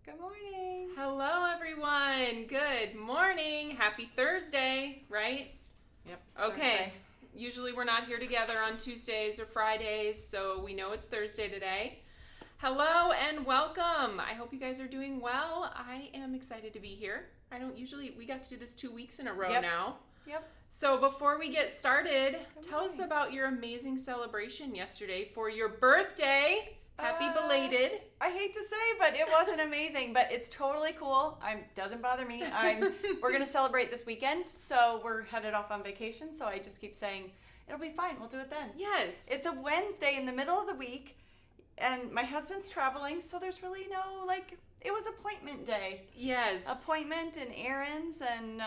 Good morning. Hello, everyone. Good morning. Happy Thursday, right? Yep. Okay. Thursday. Usually we're not here together on Tuesdays or Fridays, so we know it's Thursday today. Hello and welcome. I hope you guys are doing well. I am excited to be here. We got to do this 2 weeks in a row now. Yep. So before we get started, tell us about your amazing celebration yesterday for your birthday. Happy belated. I hate to say, but it wasn't amazing, but it's totally cool. Doesn't bother me. We're going to celebrate this weekend, so we're headed off on vacation, so I just keep saying, it'll be fine, we'll do it then. Yes. It's a Wednesday in the middle of the week, and my husband's traveling, so there's really no, it was appointment day. Yes. Appointment and errands and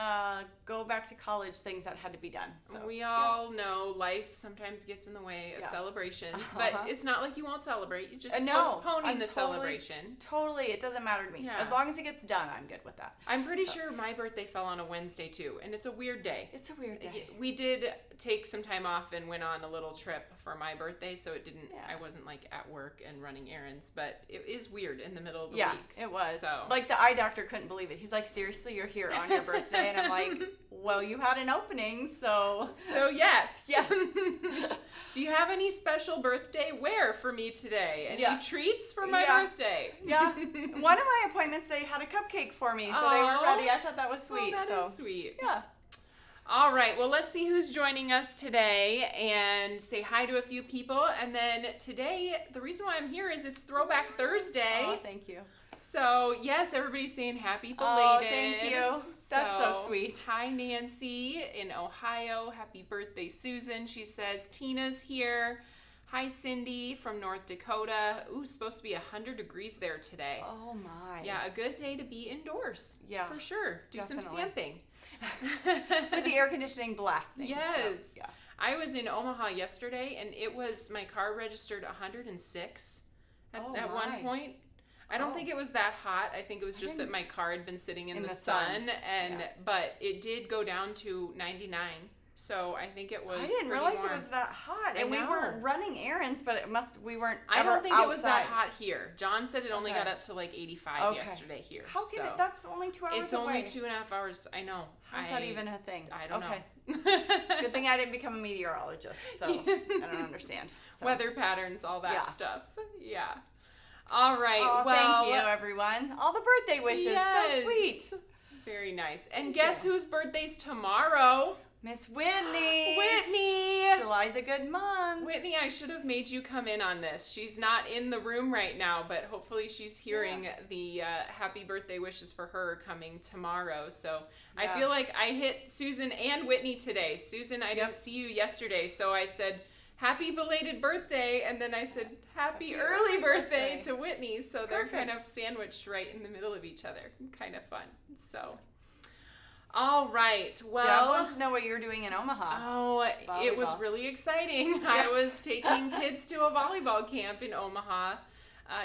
go back to college things that had to be done. So, we all know life sometimes gets in the way of celebrations, but it's not like you won't celebrate. You're just postponing the celebration. Totally, it doesn't matter to me. Yeah. As long as it gets done, I'm good with that. I'm pretty sure my birthday fell on a Wednesday too, and it's a weird day. It's a weird day. We did take some time off and went on a little trip for my birthday, so it didn't. Yeah. I wasn't at work and running errands, but it is weird in the middle of the week. Yeah, it was. So the eye doctor couldn't believe it. He's like, seriously, you're here on your birthday? And I'm like, well, you had an opening, so. So yes. Yes. Do you have any special birthday wear for me today? Any treats for my birthday? Yeah. One of my appointments, they had a cupcake for me, so they were ready. I thought that was sweet. Oh, that is sweet. Yeah. All right, well, let's see who's joining us today and say hi to a few people. And then today, the reason why I'm here is it's Throwback Thursday. Oh, thank you. So, yes, everybody's saying happy belated. Oh, thank you. That's so sweet. Hi, Nancy in Ohio. Happy birthday, Susan. She says, Tina's here. Hi, Cindy from North Dakota. Ooh, supposed to be 100 degrees there today. Oh, my. Yeah, a good day to be indoors. Yeah. For sure. Do some stamping. With the air conditioning blasting. Yes. So, yeah. I was in Omaha yesterday, and my car registered 106 at one point. I don't think it was that hot. I think it was just that my car had been sitting in the sun, but it did go down to 99. So I think it was. I didn't realize warm. it was that hot, and we weren't running errands, but we weren't. I don't think outside. It was that hot here. John said it only got up to 85 yesterday here. How can it? That's only 2 hours away. It's only 2.5 hours. I know. How's that even a thing? I don't know. Good thing I didn't become a meteorologist, so I don't understand. So. Weather patterns, all that stuff. Yeah. All right. Oh, well, thank you, everyone. All the birthday wishes. Yes. So sweet. Very nice. And guess whose birthday's tomorrow? Miss Whitney. Whitney. July's a good month. Whitney, I should have made you come in on this. She's not in the room right now, but hopefully she's hearing the happy birthday wishes for her coming tomorrow. So I feel like I hit Susan and Whitney today. Susan, I didn't see you yesterday, so I said, happy belated birthday, and then I said happy early birthday to Whitney, so they're kind of sandwiched right in the middle of each other. Kind of fun. So, all right. Well, Dad wants to know what you're doing in Omaha. Oh, it was really exciting. I was taking kids to a volleyball camp in Omaha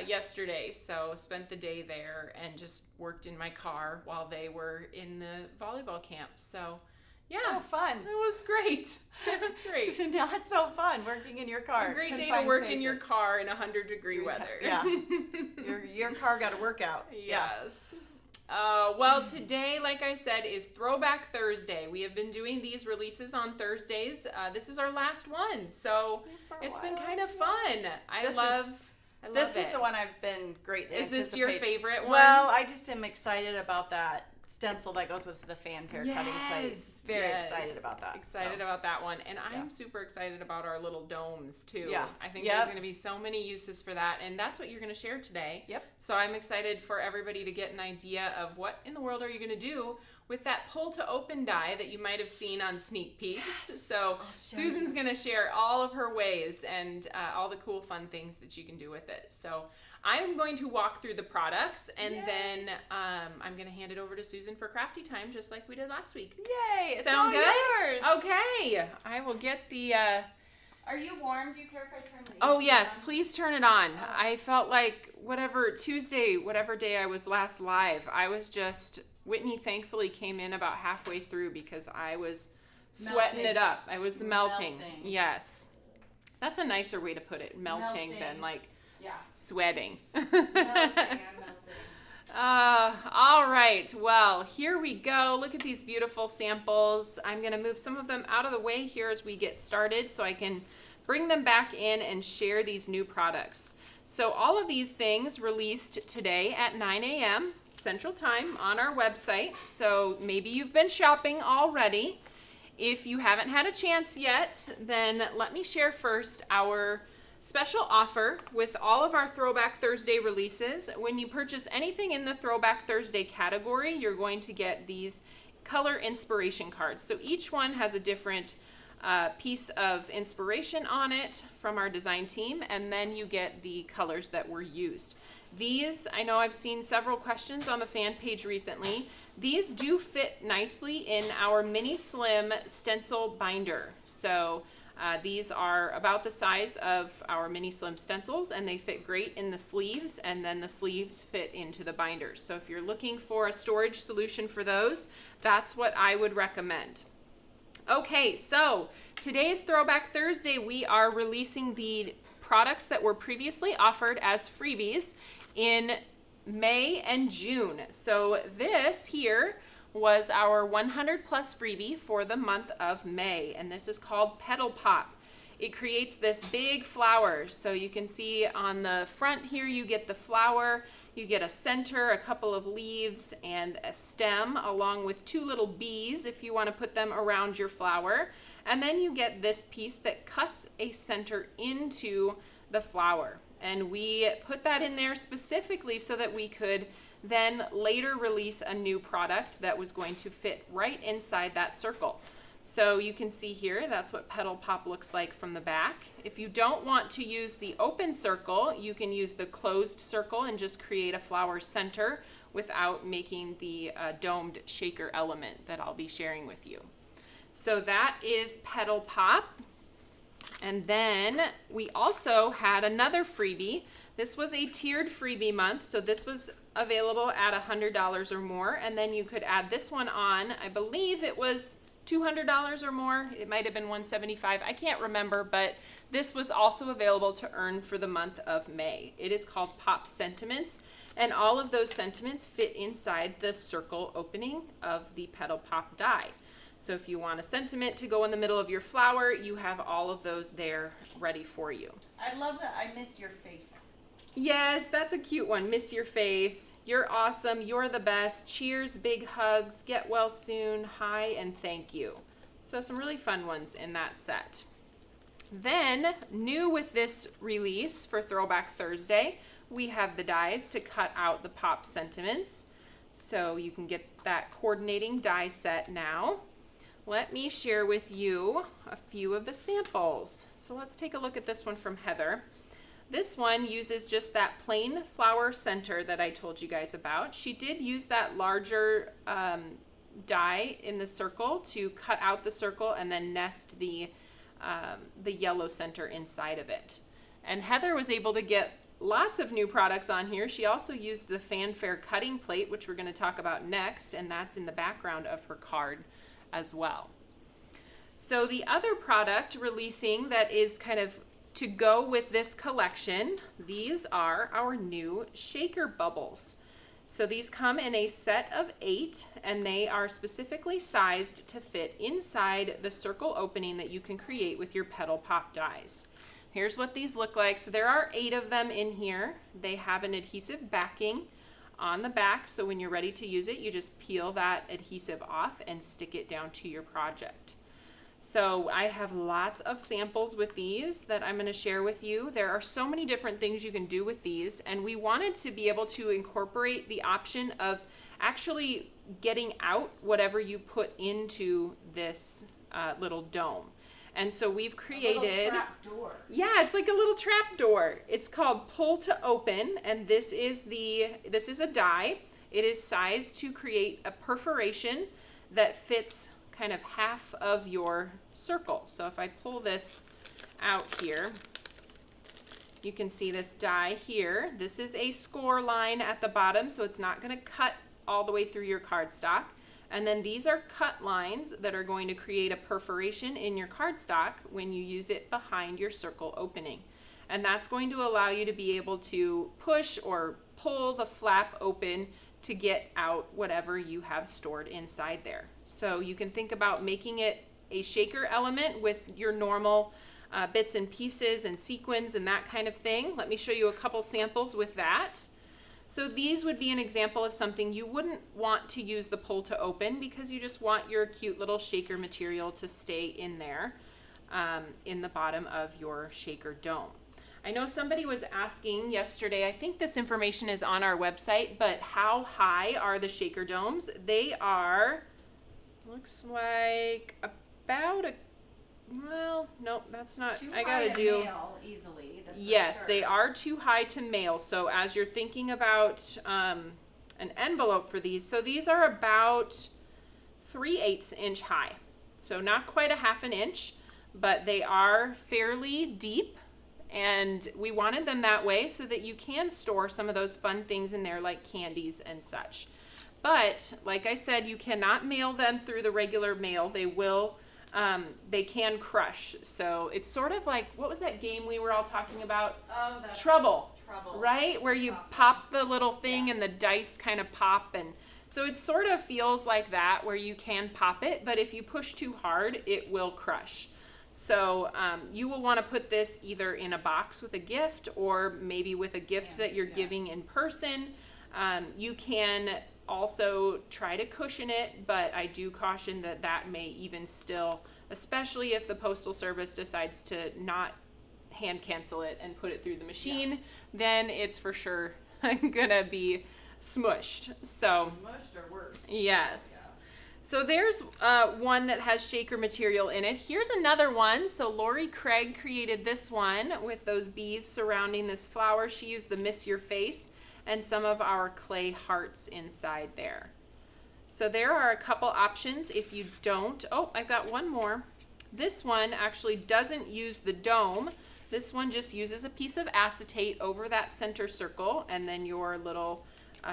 yesterday, so spent the day there and just worked in my car while they were in the volleyball camp. So. Yeah. Oh, fun. It was great. It was great. Not so fun working in your car. A great day to work in your car in 100-degree weather. Yeah. your car got to work out. Yes. Well, today, like I said, is Throwback Thursday. We have been doing these releases on Thursdays. This is our last one, so it's been kind of fun. I love This is it. the one I've been greatly Is this your favorite one? Well, I just am excited about that stencil that goes with the FanFare Cutting Plate. Very excited about that. Excited about that one. And I'm super excited about our little domes, too. Yeah. I think there's going to be so many uses for that. And that's what you're going to share today. Yep. So I'm excited for everybody to get an idea of what in the world are you going to do with that pull to open die that you might have seen on sneak peeks. Yes. So Susan's going to share all of her ways and all the cool fun things that you can do with it. So I'm going to walk through the products and then I'm going to hand it over to Susan for crafty time just like we did last week. Yay! It's Sound all good? yours. Okay. I will get the Are you warm? Do you care if I turn the AC Oh yes, on? please turn it on. I felt like whatever day I was last live, I was just Whitney thankfully came in about halfway through because I was sweating it up. I was melting. Yes. That's a nicer way to put it, melting. Than like sweating. Melting, I'm melting. All right, well, here we go. Look at these beautiful samples. I'm gonna move some of them out of the way here as we get started so I can bring them back in and share these new products. So all of these things released today at 9 a.m. Central Time on our website. So maybe you've been shopping already. If you haven't had a chance yet, then let me share first our special offer with all of our Throwback Thursday releases. When you purchase anything in the Throwback Thursday category, you're going to get these color inspiration cards. So each one has a different piece of inspiration on it from our design team, and then you get the colors that were used. These, I know I've seen several questions on the fan page recently. These do fit nicely in our mini slim stencil binder. So these are about the size of our mini slim stencils, and they fit great in the sleeves, and then the sleeves fit into the binders. So if you're looking for a storage solution for those, that's what I would recommend. Okay, so today's Throwback Thursday, we are releasing the products that were previously offered as freebies in May and June. So this here was our 100 plus freebie for the month of May, and this is called Petal Pop. It creates this big flower. So you can see on the front here, you get the flower, you get a center, a couple of leaves, and a stem, along with two little bees if you want to put them around your flower. And then you get this piece that cuts a center into the flower. And we put that in there specifically so that we could then later release a new product that was going to fit right inside that circle. So you can see here, that's what Petal Pop looks like from the back. If you don't want to use the open circle, you can use the closed circle and just create a flower center without making the domed shaker element that I'll be sharing with you. So that is Petal Pop. And then we also had another freebie. This was a tiered freebie month, so this was available at $100 or more, and then you could add this one on. I believe it was $200 or more. It might have been $175. I can't remember, but this was also available to earn for the month of May. It is called Pop Sentiments, and all of those sentiments fit inside the circle opening of the Petal Pop die. So if you want a sentiment to go in the middle of your flower, you have all of those there ready for you. I love that. I miss your face. Yes, that's a cute one. Miss your face. You're awesome. You're the best. Cheers, big hugs, get well soon, hi, and thank you. So some really fun ones in that set. Then, new with this release for Throwback Thursday, we have the dies to cut out the pop sentiments. So you can get that coordinating die set now. Let me share with you a few of the samples. So let's take a look at this one from Heather. This one uses just that plain flower center that I told you guys about. She did use that larger die in the circle to cut out the circle and then nest the yellow center inside of it. And Heather was able to get lots of new products on here. She also used the FanFare Cutting Plate, which we're going to talk about next, and that's in the background of her card as well. So the other product releasing that is kind of to go with this collection, these are our new shaker bubbles. So these come in a set of 8, and they are specifically sized to fit inside the circle opening that you can create with your Petal Pop dies. Here's what these look like. So there are 8 of them in here. They have an adhesive backing on the back, so when you're ready to use it, you just peel that adhesive off and stick it down to your project. So I have lots of samples with these that I'm going to share with you. There are so many different things you can do with these, and we wanted to be able to incorporate the option of actually getting out whatever you put into this little dome. And so we've created a little trap door. Yeah, it's like a little trap door. It's called Pull to Open, and this is a die. It is sized to create a perforation that fits kind of half of your circle. So if I pull this out here, you can see this die here. This is a score line at the bottom, so it's not going to cut all the way through your cardstock. And then these are cut lines that are going to create a perforation in your cardstock when you use it behind your circle opening. And that's going to allow you to be able to push or pull the flap open to get out whatever you have stored inside there. So you can think about making it a shaker element with your normal bits and pieces and sequins and that kind of thing. Let me show you a couple samples with that. So these would be an example of something you wouldn't want to use the pull to open because you just want your cute little shaker material to stay in there in the bottom of your shaker dome. I know somebody was asking yesterday, I think this information is on our website, but how high are the shaker domes? They are, looks like about well, nope, that's not, Too I high gotta to do. mail easily. Yes, sure. they are too high to mail. So as you're thinking about an envelope for these, so these are about 3/8 inch high. So not quite a half an inch, but they are fairly deep. And we wanted them that way so that you can store some of those fun things in there like candies and such. But like I said, you cannot mail them through the regular mail. They will, they can crush. So it's sort of like, what was that game we were all talking about? Oh, Trouble. Trouble. Right? Where you pop the little thing and the dice kind of pop. And so it sort of feels like that where you can pop it, but if you push too hard, it will crush. So you will want to put this either in a box with a gift or maybe with a gift that you're giving in person. You can also try to cushion it, but I do caution that that may even still, especially if the Postal Service decides to not hand cancel it and put it through the machine, then it's for sure gonna be smushed. So Smushed or worse. yes. So there's one that has shaker material in it. Here's another one. So Lori Craig created this one with those bees surrounding this flower. She used the Miss Your Face and some of our clay hearts inside there. So there are a couple options if you don't. Oh, I've got one more. This one actually doesn't use the dome. This one just uses a piece of acetate over that center circle, and then your little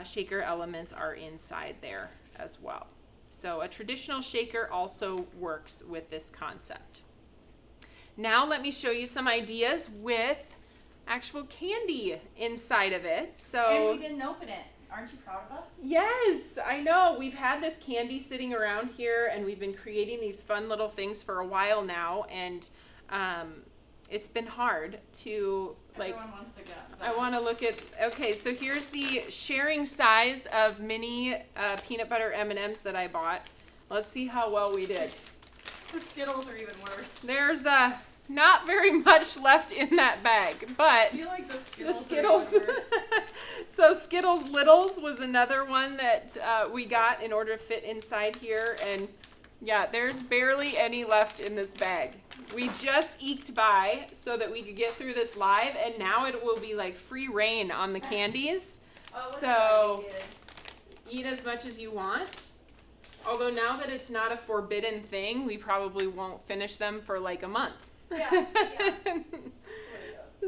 shaker elements are inside there as well. So a traditional shaker also works with this concept. Now let me show you some ideas with actual candy inside of it. So And we didn't open it. Aren't you proud of us? yes, I know. We've had this candy sitting around here and we've been creating these fun little things for a while now, and it's been hard to Everyone wants to go. I want to look at, okay, so here's the sharing size of mini peanut butter M&Ms that I bought. Let's see how well we did. The Skittles are even worse. There's not very much left in that bag, but I feel like the Skittles. Skittles. Are even worse. So Skittles Littles was another one that we got in order to fit inside here, and yeah, there's barely any left in this bag. We just eked by so that we could get through this live, and now it will be like free reign on the candies. So eat as much as you want. Although now that it's not a forbidden thing, we probably won't finish them for like a month. Yeah.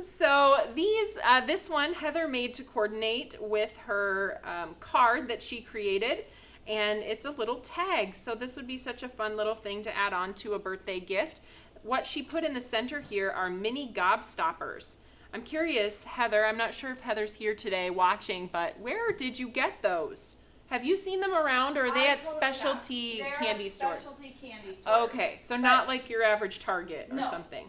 So these, this one Heather made to coordinate with her card that she created, and it's a little tag. So this would be such a fun little thing to add on to a birthday gift. What she put in the center here are mini gobstoppers. I'm curious, Heather, I'm not sure if Heather's here today watching, but where did you get those? Have you seen them around, or are they at specialty candy stores? Specialty candy stores. Okay, so not like your average Target or something.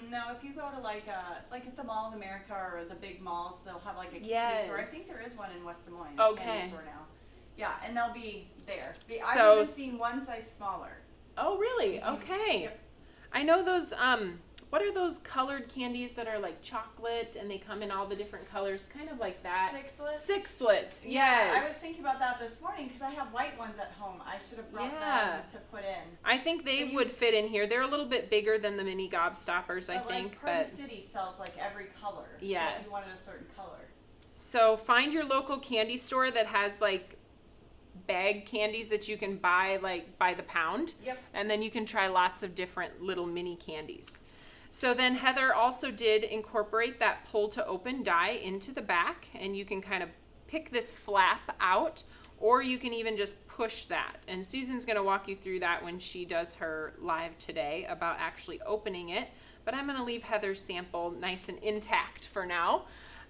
No, if you go to like at the Mall of America or the big malls, they'll have like a candy store. I think there is one in West Des Moines. Candy store now. Yeah, and they'll be there. I've even seen one size smaller. Oh, really? Okay. Yep. I know those, what are those colored candies that are like chocolate and they come in all the different colors? Kind of like that. Sixlets, yes. Yeah, I was thinking about that this morning because I have white ones at home. I should have brought them to put in. I think they would fit in here. They're a little bit bigger than the mini gobstoppers, I think. Party City sells like every color. Yes. So if you wanted a certain color. So find your local candy store that has like bag candies that you can buy like by the pound. Yep. And then you can try lots of different little mini candies. So then Heather also did incorporate that pull to open die into the back, and you can kind of pick this flap out, or you can even just push that. And Susan's going to walk you through that when she does her live today about actually opening it. But I'm going to leave Heather's sample nice and intact for now.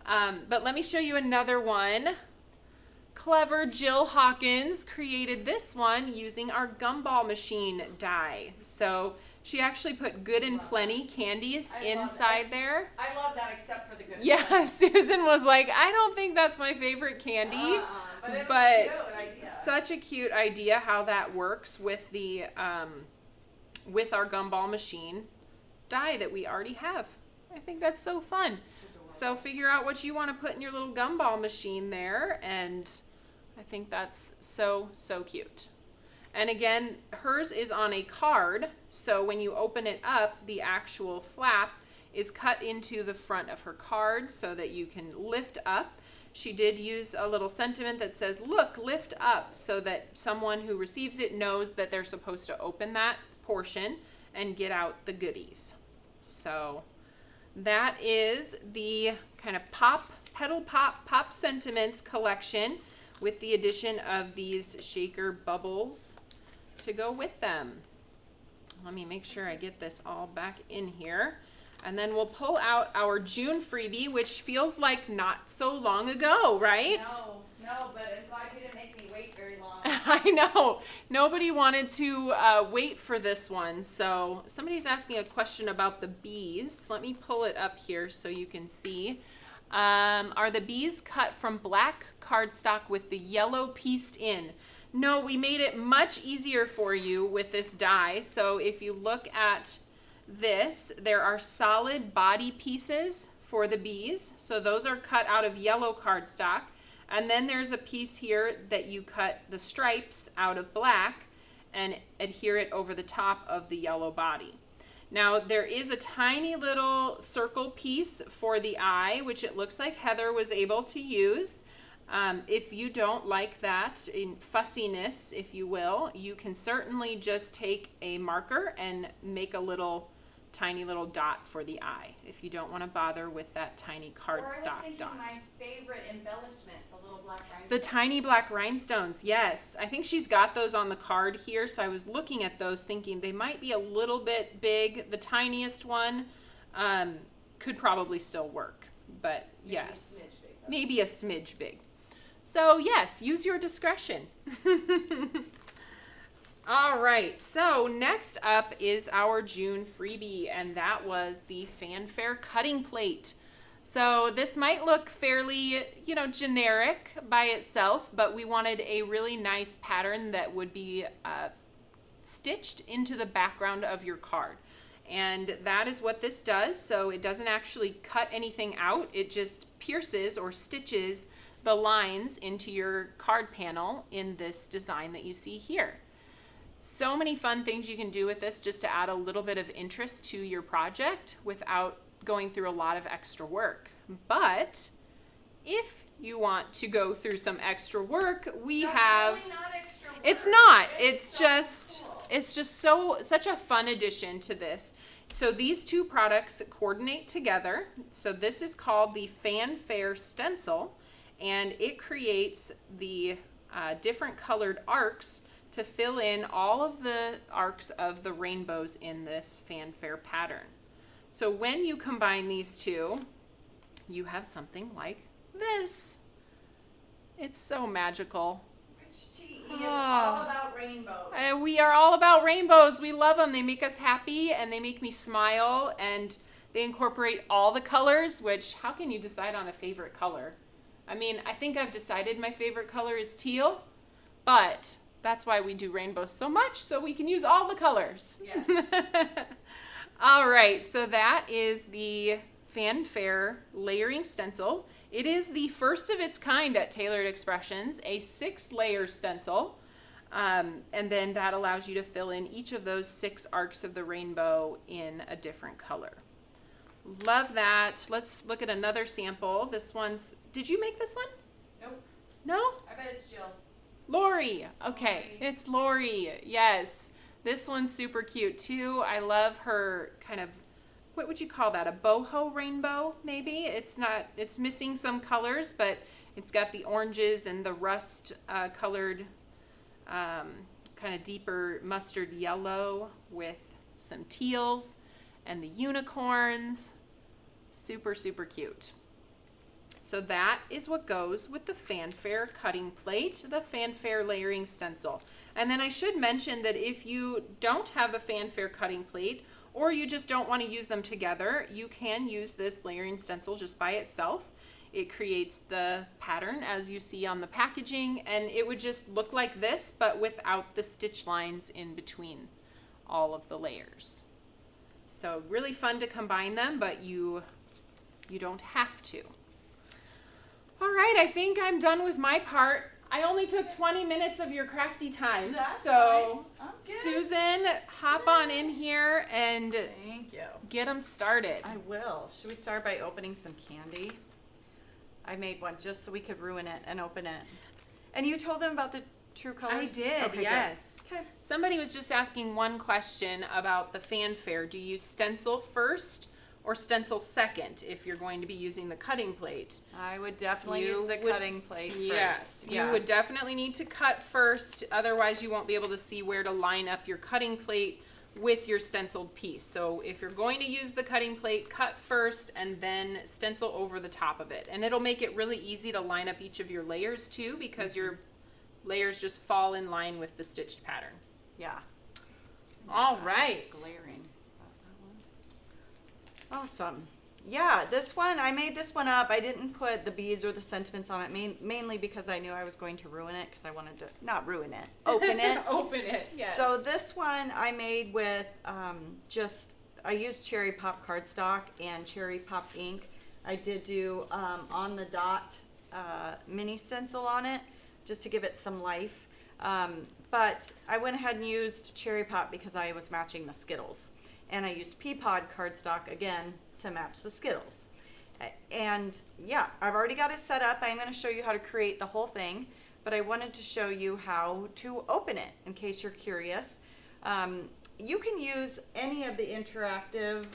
But let me show you another one. Clever Jill Hawkins created this one using our gumball machine die. So she actually put Good and Plenty candies inside there. I love that except for the Good and Yeah, Plenty. Susan was like, I don't think that's my favorite candy. But such a cute idea how that works with the with our gumball machine die that we already have. I think that's so fun. So figure out what you want to put in your little gumball machine there, and I think that's so, so cute. And again, hers is on a card, so when you open it up, the actual flap is cut into the front of her card so that you can lift up. She did use a little sentiment that says, look, lift up, so that someone who receives it knows that they're supposed to open that portion and get out the goodies. So that is the kind of Petal Pop Sentiments collection with the addition of these shaker bubbles to go with them. Let me make sure I get this all back in here. And then we'll pull out our June freebie, which feels like not so long ago, right? No, but I'm glad you didn't make me wait very long. I know. Nobody wanted to wait for this one. So somebody's asking a question about the bees. Let me pull it up here so you can see. Are the bees cut from black cardstock with the yellow pieced in? No, we made it much easier for you with this die. So if you look at this, there are solid body pieces for the bees. So those are cut out of yellow cardstock. And then there's a piece here that you cut the stripes out of black and adhere it over the top of the yellow body. Now there is a tiny little circle piece for the eye, which it looks like Heather was able to use. If you don't like that in fussiness, if you will, you can certainly just take a marker and make a tiny little dot for the eye if you don't want to bother with that tiny cardstock dot. My favorite embellishment, the little black rhinestones. The tiny black rhinestones, yes. I think she's got those on the card here, so I was looking at those thinking they might be a little bit big. The tiniest one could probably still work, but maybe yes, maybe a smidge big. So yes, use your discretion. All right, so next up is our June freebie, and that was the FanFare Cutting Plate. So this might look fairly, generic by itself, but we wanted a really nice pattern that would be stitched into the background of your card. And that is what this does. So it doesn't actually cut anything out. It just pierces or stitches the lines into your card panel in this design that you see here. So many fun things you can do with this just to add a little bit of interest to your project without going through a lot of extra work. But if you want to go through some extra work, we have... Really not extra work. It's not. It's just cool. such a fun addition to this. So these two products coordinate together. So this is called the FanFare Stencil, and it creates the different colored arcs to fill in all of the arcs of the rainbows in this FanFare pattern. So when you combine these two, you have something like this. It's so magical. Rich T is all about rainbows. We are all about rainbows. We love them. They make us happy and they make me smile, and they incorporate all the colors, which how can you decide on a favorite color? I mean, I think I've decided my favorite color is teal, but that's why we do rainbows so much, so we can use all the colors. Yes. All right, so that is the FanFare layering stencil. It is the first of its kind at Tailored Expressions, a 6-layer stencil. And then that allows you to fill in each of those 6 arcs of the rainbow in a different color. Love that. Let's look at another sample. This one's, did you make this one? Nope. No? I bet it's Jill. Lori. Okay, it's Lori. Yes. This one's super cute too. I love her kind of, what would you call that? A boho rainbow, maybe? It's missing some colors, but it's got the oranges and the rust colored kind of deeper mustard yellow with some teals and the unicorns. Super, super cute. So that is what goes with the FanFare Cutting Plate, the FanFare Layering Stencil. And then I should mention that if you don't have a FanFare Cutting Plate, or you just don't want to use them together, you can use this layering stencil just by itself. It creates the pattern as you see on the packaging, and it would just look like this, but without the stitch lines in between all of the layers. So really fun to combine them, but you don't have to. All right, I think I'm done with my part. I only took 20 minutes of your crafty time. That's so fine. Susan, hop on in here and Thank you. Get them started. I will. Should we start by opening some candy? I made one just so we could ruin it and open it. And you told them about the true colors? I did, okay, yes. Good. Okay. Somebody was just asking one question about the FanFare. Do you stencil first or stencil second if you're going to be using the cutting plate? I would definitely use the cutting plate first. Yes, you would definitely need to cut first. Otherwise, you won't be able to see where to line up your cutting plate with your stenciled piece. So if you're going to use the cutting plate, cut first and then stencil over the top of it. And it'll make it really easy to line up each of your layers too, because your layers just fall in line with the stitched pattern. Yeah. All right. It's glaring. Awesome. Yeah, this one, I made this one up. I didn't put the beads or the sentiments on it, mainly because I knew I was going to ruin it, because I wanted to, not ruin it, open it. Open it, yes. So this one I made with I used Cherry Pop cardstock and Cherry Pop ink. I did do on the dot mini stencil on it, just to give it some life. But I went ahead and used Cherry Pop because I was matching the Skittles. And I used Pea Pod cardstock again to match the Skittles. And yeah, I've already got it set up. I'm going to show you how to create the whole thing, but I wanted to show you how to open it in case you're curious. You can use any of the interactive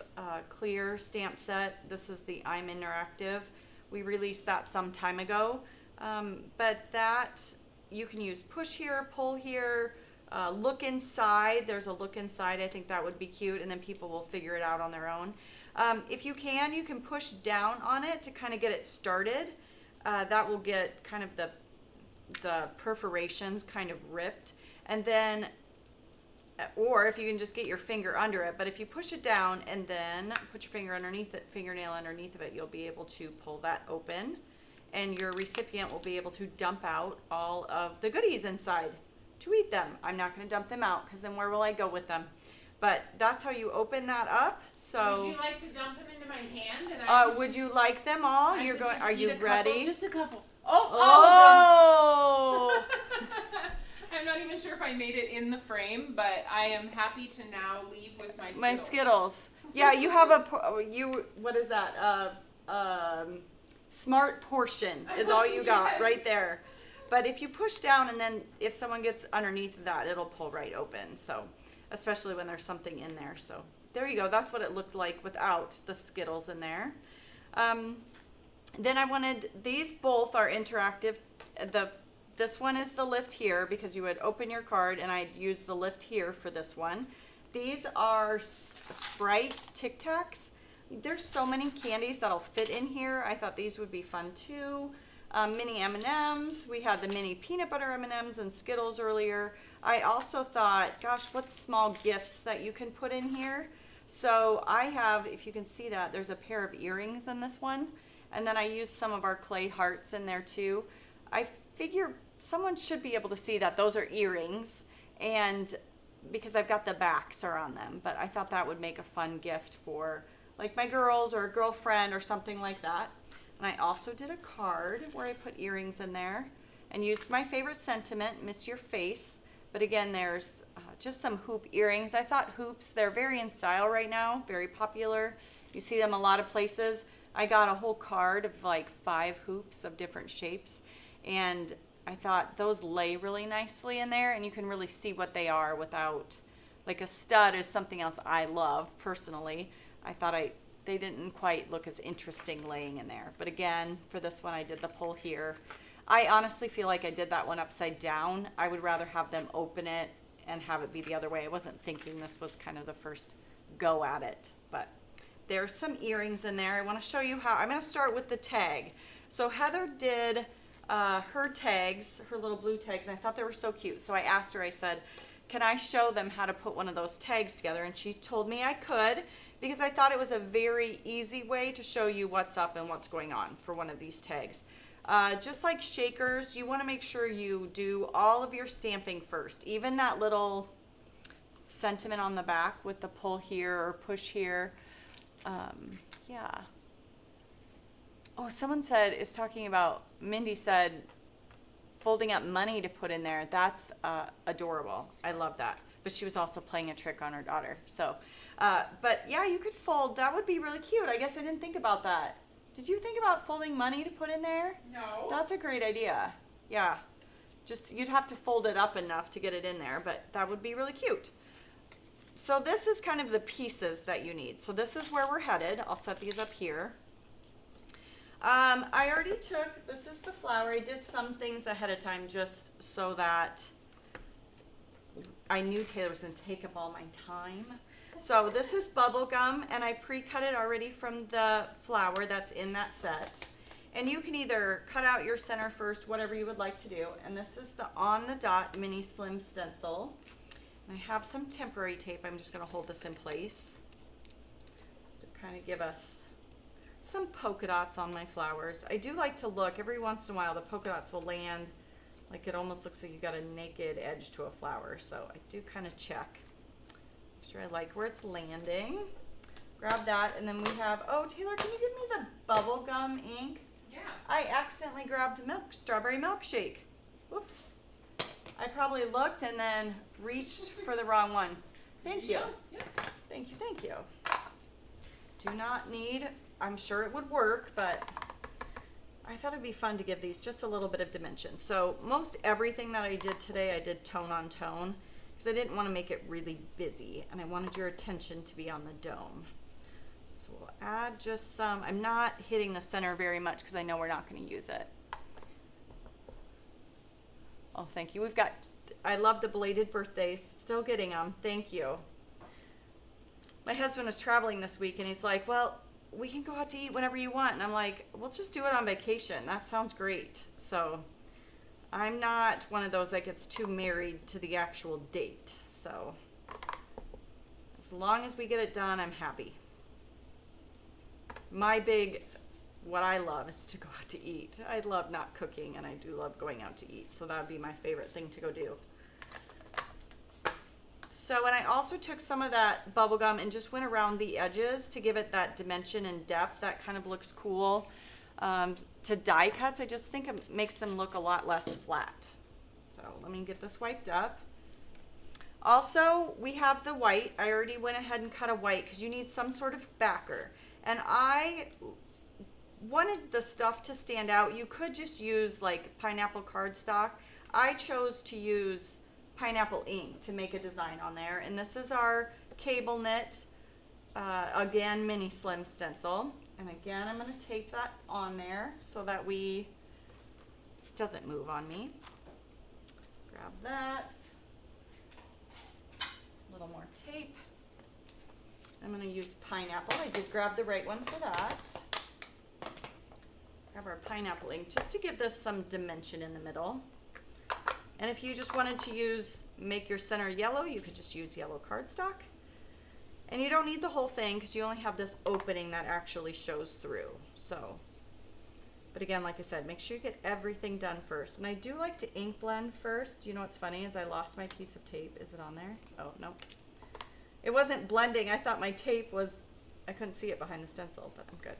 clear stamp set. This is the I'm Interactive. We released that some time ago, but that you can use push here, pull here, look inside. There's a look inside. I think that would be cute, and then people will figure it out on their own. If you can push down on it to kind of get it started. That will get kind of the perforations kind of ripped, and then, or if you can just get your finger under it. But if you push it down and then put your finger underneath it, fingernail underneath of it, you'll be able to pull that open, and your recipient will be able to dump out all of the goodies inside to eat them. I'm not going to dump them out because then where will I go with them? But that's how you open that up. So would you like to dump them into my hand? And would you like them all? You're going. Are you ready? Just a couple. Oh! I'm not even sure if I made it in the frame, but I am happy to now leave with my Skittles. My Skittles. Yeah, you have what is that? Smart portion is all you got right there. But if you push down and then if someone gets underneath of that, it'll pull right open. So, especially when there's something in there. So there you go. That's what it looked like without the Skittles in there. Then I wanted, these both are interactive. This one is the lift here because you would open your card, and I'd use the lift here for this one. These are Sprite Tic Tacs. There's so many candies that'll fit in here. I thought these would be fun too. Mini M&Ms. We had the mini peanut butter M&Ms and Skittles earlier. I also thought, gosh, what's small gifts that you can put in here? So I have, if you can see that, there's a pair of earrings in this one. And then I used some of our clay hearts in there too. I figure someone should be able to see that those are earrings, and because I've got the backs are on them, but I thought that would make a fun gift for like my girls or a girlfriend or something like that. And I also did a card where I put earrings in there and used my favorite sentiment, Miss Your Face. But again, there's just some hoop earrings. I thought hoops, they're very in style right now, very popular. You see them a lot of places. I got a whole card of like 5 hoops of different shapes, and I thought those lay really nicely in there, and you can really see what they are without, like a stud is something else I love personally. I thought they didn't quite look as interesting laying in there. But again, for this one, I did the pull here. I honestly feel like I did that one upside down. I would rather have them open it and have it be the other way. I wasn't thinking this was kind of the first go at it, but there's some earrings in there. I want to show you how. I'm going to start with the tag. So Heather did her tags, her little blue tags, and I thought they were so cute. So I asked her, I said, can I show them how to put one of those tags together? And she told me I could, because I thought it was a very easy way to show you what's up and what's going on for one of these tags. Just like shakers, you want to make sure you do all of your stamping first. Even that little sentiment on the back with the pull here or push here. Yeah. Oh, someone is talking about, Mindy said, folding up money to put in there. That's adorable. I love that. But she was also playing a trick on her daughter. So, but yeah, you could fold. That would be really cute. I guess I didn't think about that. Did you think about folding money to put in there? No. That's a great idea. Yeah. Just, you'd have to fold it up enough to get it in there, but that would be really cute. So this is kind of the pieces that you need. So this is where we're headed. I'll set these up here. I already took, this is the flower. I did some things ahead of time just so that I knew Taylor was going to take up all my time. So this is bubble gum, and I pre-cut it already from the flower that's in that set. And you can either cut out your center first, whatever you would like to do. And this is the On the Dot Mini Slim Stencil. And I have some temporary tape. I'm just going to hold this in place just to kind of give us some polka dots on my flowers. I do like to look, every once in a while the polka dots will land like it almost looks like you got a naked edge to a flower. So I do kind of check. Make sure I like where it's landing. Grab that, and then we have, oh, Taylor, can you give me the bubble gum ink? Yeah. I accidentally grabbed strawberry milkshake. Whoops. I probably looked and then reached for the wrong one. Thank you. Yeah. Thank you, thank you. Do not need, I'm sure it would work, but I thought it'd be fun to give these just a little bit of dimension. So most everything that I did today, I did tone on tone, because I didn't want to make it really busy, and I wanted your attention to be on the dome. So we'll add just some, I'm not hitting the center very much because I know we're not going to use it. Oh, thank you. We've got, I love the belated birthdays, still getting them. Thank you. My husband was traveling this week, and he's like, well, we can go out to eat whenever you want. And I'm like, we'll just do it on vacation. That sounds great. So I'm not one of those that gets too married to the actual date. So as long as we get it done, I'm happy. What I love is to go out to eat. I love not cooking, and I do love going out to eat. So that would be my favorite thing to go do. So, and I also took some of that bubble gum and just went around the edges to give it that dimension and depth that kind of looks cool. To die cuts, I just think it makes them look a lot less flat. So let me get this wiped up. Also, we have the white. I already went ahead and cut a white because you need some sort of backer. And I wanted the stuff to stand out. You could just use like pineapple cardstock. I chose to use pineapple ink to make a design on there. And this is our cable knit, again, mini slim stencil. And again, I'm going to tape that on there so that it doesn't move on me. Grab that. A little more tape. I'm going to use pineapple. I did grab the right one for that. Grab our pineapple ink just to give this some dimension in the middle. And if you just wanted to make your center yellow, you could just use yellow cardstock. And you don't need the whole thing because you only have this opening that actually shows through. So, but again, like I said, make sure you get everything done first. And I do like to ink blend first. You know what's funny is I lost my piece of tape. Is it on there? Oh, no. It wasn't blending. I thought my tape was, I couldn't see it behind the stencil, but I'm good.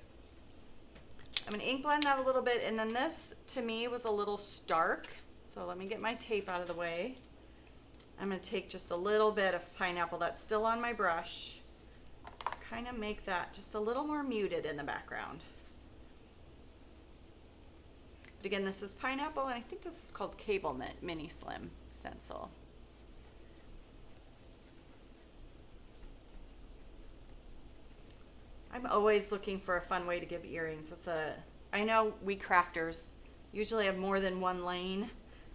I'm going to ink blend that a little bit. And then this, to me, was a little stark. So let me get my tape out of the way. I'm going to take just a little bit of pineapple that's still on my brush to kind of make that just a little more muted in the background. But again, this is pineapple, and I think this is called Cable Knit Mini Slim Stencil. I'm always looking for a fun way to give earrings. I know we crafters usually have more than one lane.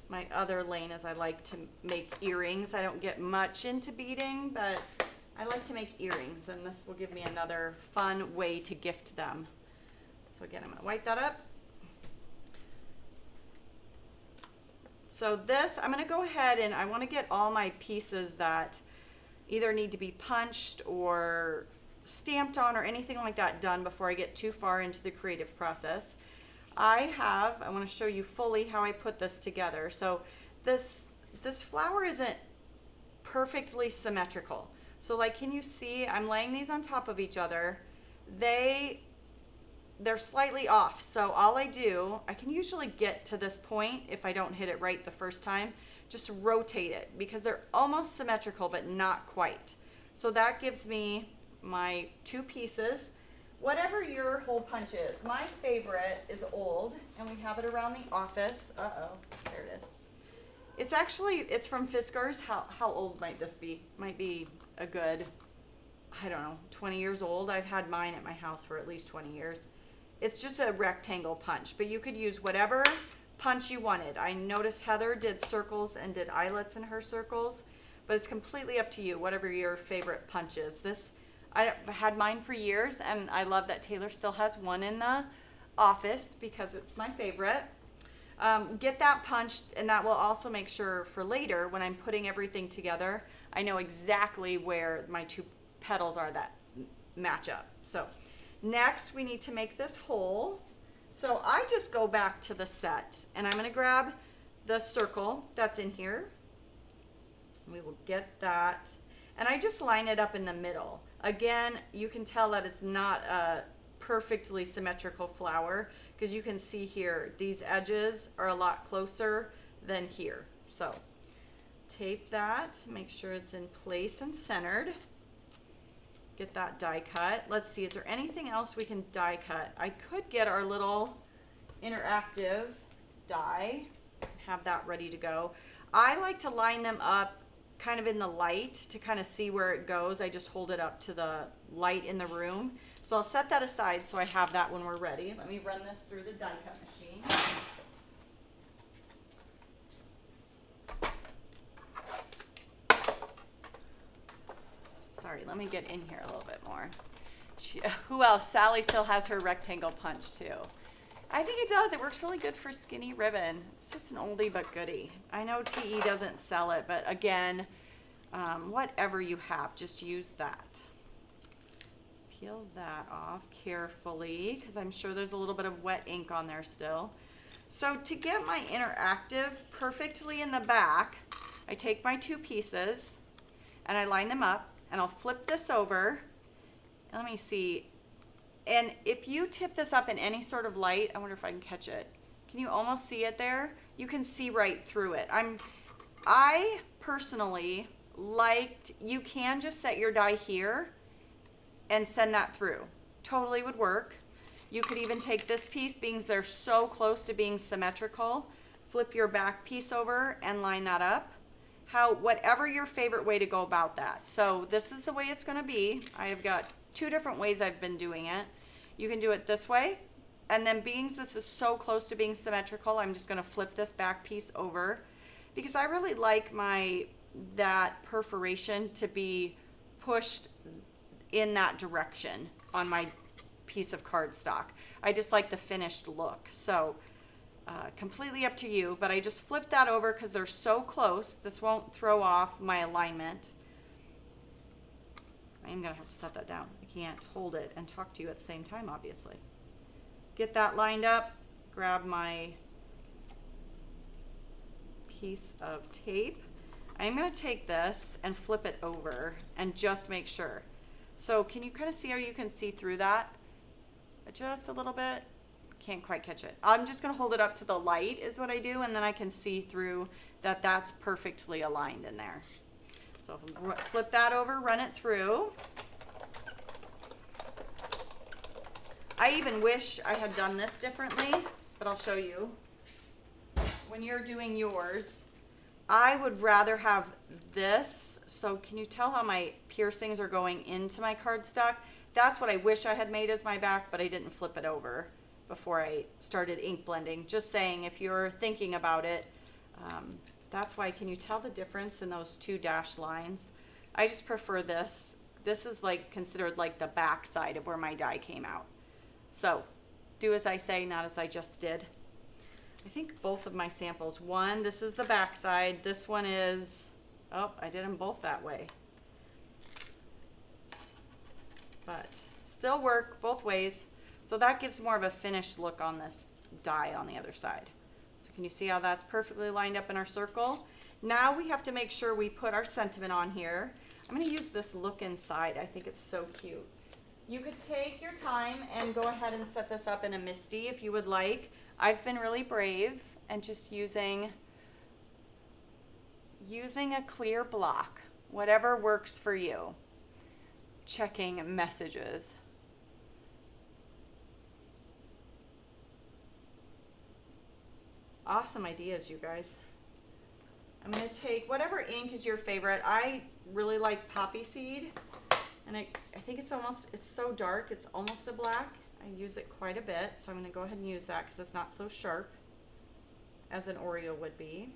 My other lane is I like to make earrings. I don't get much into beading, but I like to make earrings, and this will give me another fun way to gift them. So again, I'm going to wipe that up. So this, I'm gonna go ahead and I wanna get all my pieces that either need to be punched or stamped on or anything like that done before I get too far into the creative process. I wanna show you fully how I put this together. So this flower isn't perfectly symmetrical. So like, can you see, I'm laying these on top of each other. They're slightly off. So all I do, I can usually get to this point if I don't hit it right the first time, just rotate it because they're almost symmetrical, but not quite. So that gives me my two pieces. Whatever your hole punch is. My favorite is old, and we have it around the office. Uh-oh, there it is. It's from Fiskars. How old might this be? Might be a good, I don't know, 20 years old. I've had mine at my house for at least 20 years. It's just a rectangle punch, but you could use whatever punch you wanted. I noticed Heather did circles and did eyelets in her circles, but it's completely up to you, whatever your favorite punch is. I had mine for years, and I love that Taylor still has one in the office because it's my favorite. Get that punched, and that will also make sure for later when I'm putting everything together, I know exactly where my two petals are that match up. So next we need to make this hole. So I just go back to the set, and I'm going to grab the circle that's in here. We will get that, and I just line it up in the middle. Again, you can tell that it's not a perfectly symmetrical flower because you can see here these edges are a lot closer than here. So tape that, make sure it's in place and centered. Get that die cut. Let's see, is there anything else we can die cut? I could get our little interactive die, have that ready to go. I like to line them up kind of in the light to kind of see where it goes. I just hold it up to the light in the room. So I'll set that aside so I have that when we're ready. Let me run this through the die cut machine. Sorry, let me get in here a little bit more. Who else? Sally still has her rectangle punch too. I think it does. It works really good for skinny ribbon. It's just an oldie but goodie. I know TE doesn't sell it, but again, whatever you have, just use that. Peel that off carefully because I'm sure there's a little bit of wet ink on there still. So to get my interactive perfectly in the back, I take my two pieces and I line them up, and I'll flip this over. Let me see. And if you tip this up in any sort of light, I wonder if I can catch it. Can you almost see it there? You can see right through it. I personally liked, you can just set your die here and send that through. Totally would work. You could even take this piece, being they're so close to being symmetrical, flip your back piece over and line that up. Whatever your favorite way to go about that. So this is the way it's gonna be. I have got two different ways I've been doing it. You can do it this way, and then being this is so close to being symmetrical, I'm just gonna flip this back piece over because I really like that perforation to be pushed in that direction on my piece of cardstock. I just like the finished look. So completely up to you, but I just flip that over because they're so close. This won't throw off my alignment. I am gonna have to set that down. I can't hold it and talk to you at the same time, obviously. Get that lined up, grab my piece of tape. I am gonna take this and flip it over and just make sure. So can you kind of see how you can see through that? Just a little bit. Can't quite catch it. I'm just gonna hold it up to the light is what I do, and then I can see through that that's perfectly aligned in there. So flip that over, run it through. I even wish I had done this differently, but I'll show you. When you're doing yours, I would rather have this. So can you tell how my piercings are going into my cardstock? That's what I wish I had made as my back, but I didn't flip it over before I started ink blending. Just saying, if you're thinking about it, that's why. Can you tell the difference in those two dashed lines? I just prefer this. This is like considered like the back side of where my die came out. So do as I say, not as I just did. I think both of my samples. One, this is the back side. This one is, oh, I did them both that way. But still work both ways. So that gives more of a finished look on this die on the other side. So can you see how that's perfectly lined up in our circle? Now we have to make sure we put our sentiment on here. I'm going to use this look inside. I think it's so cute. You could take your time and go ahead and set this up in a Misty if you would like. I've been really brave and just using a clear block, whatever works for you. Checking messages. Awesome ideas, you guys. I'm going to take whatever ink is your favorite. I really like poppy seed, and I think it's so dark, it's almost a black. I use it quite a bit, so I'm going to go ahead and use that because it's not so sharp as an Oreo would be.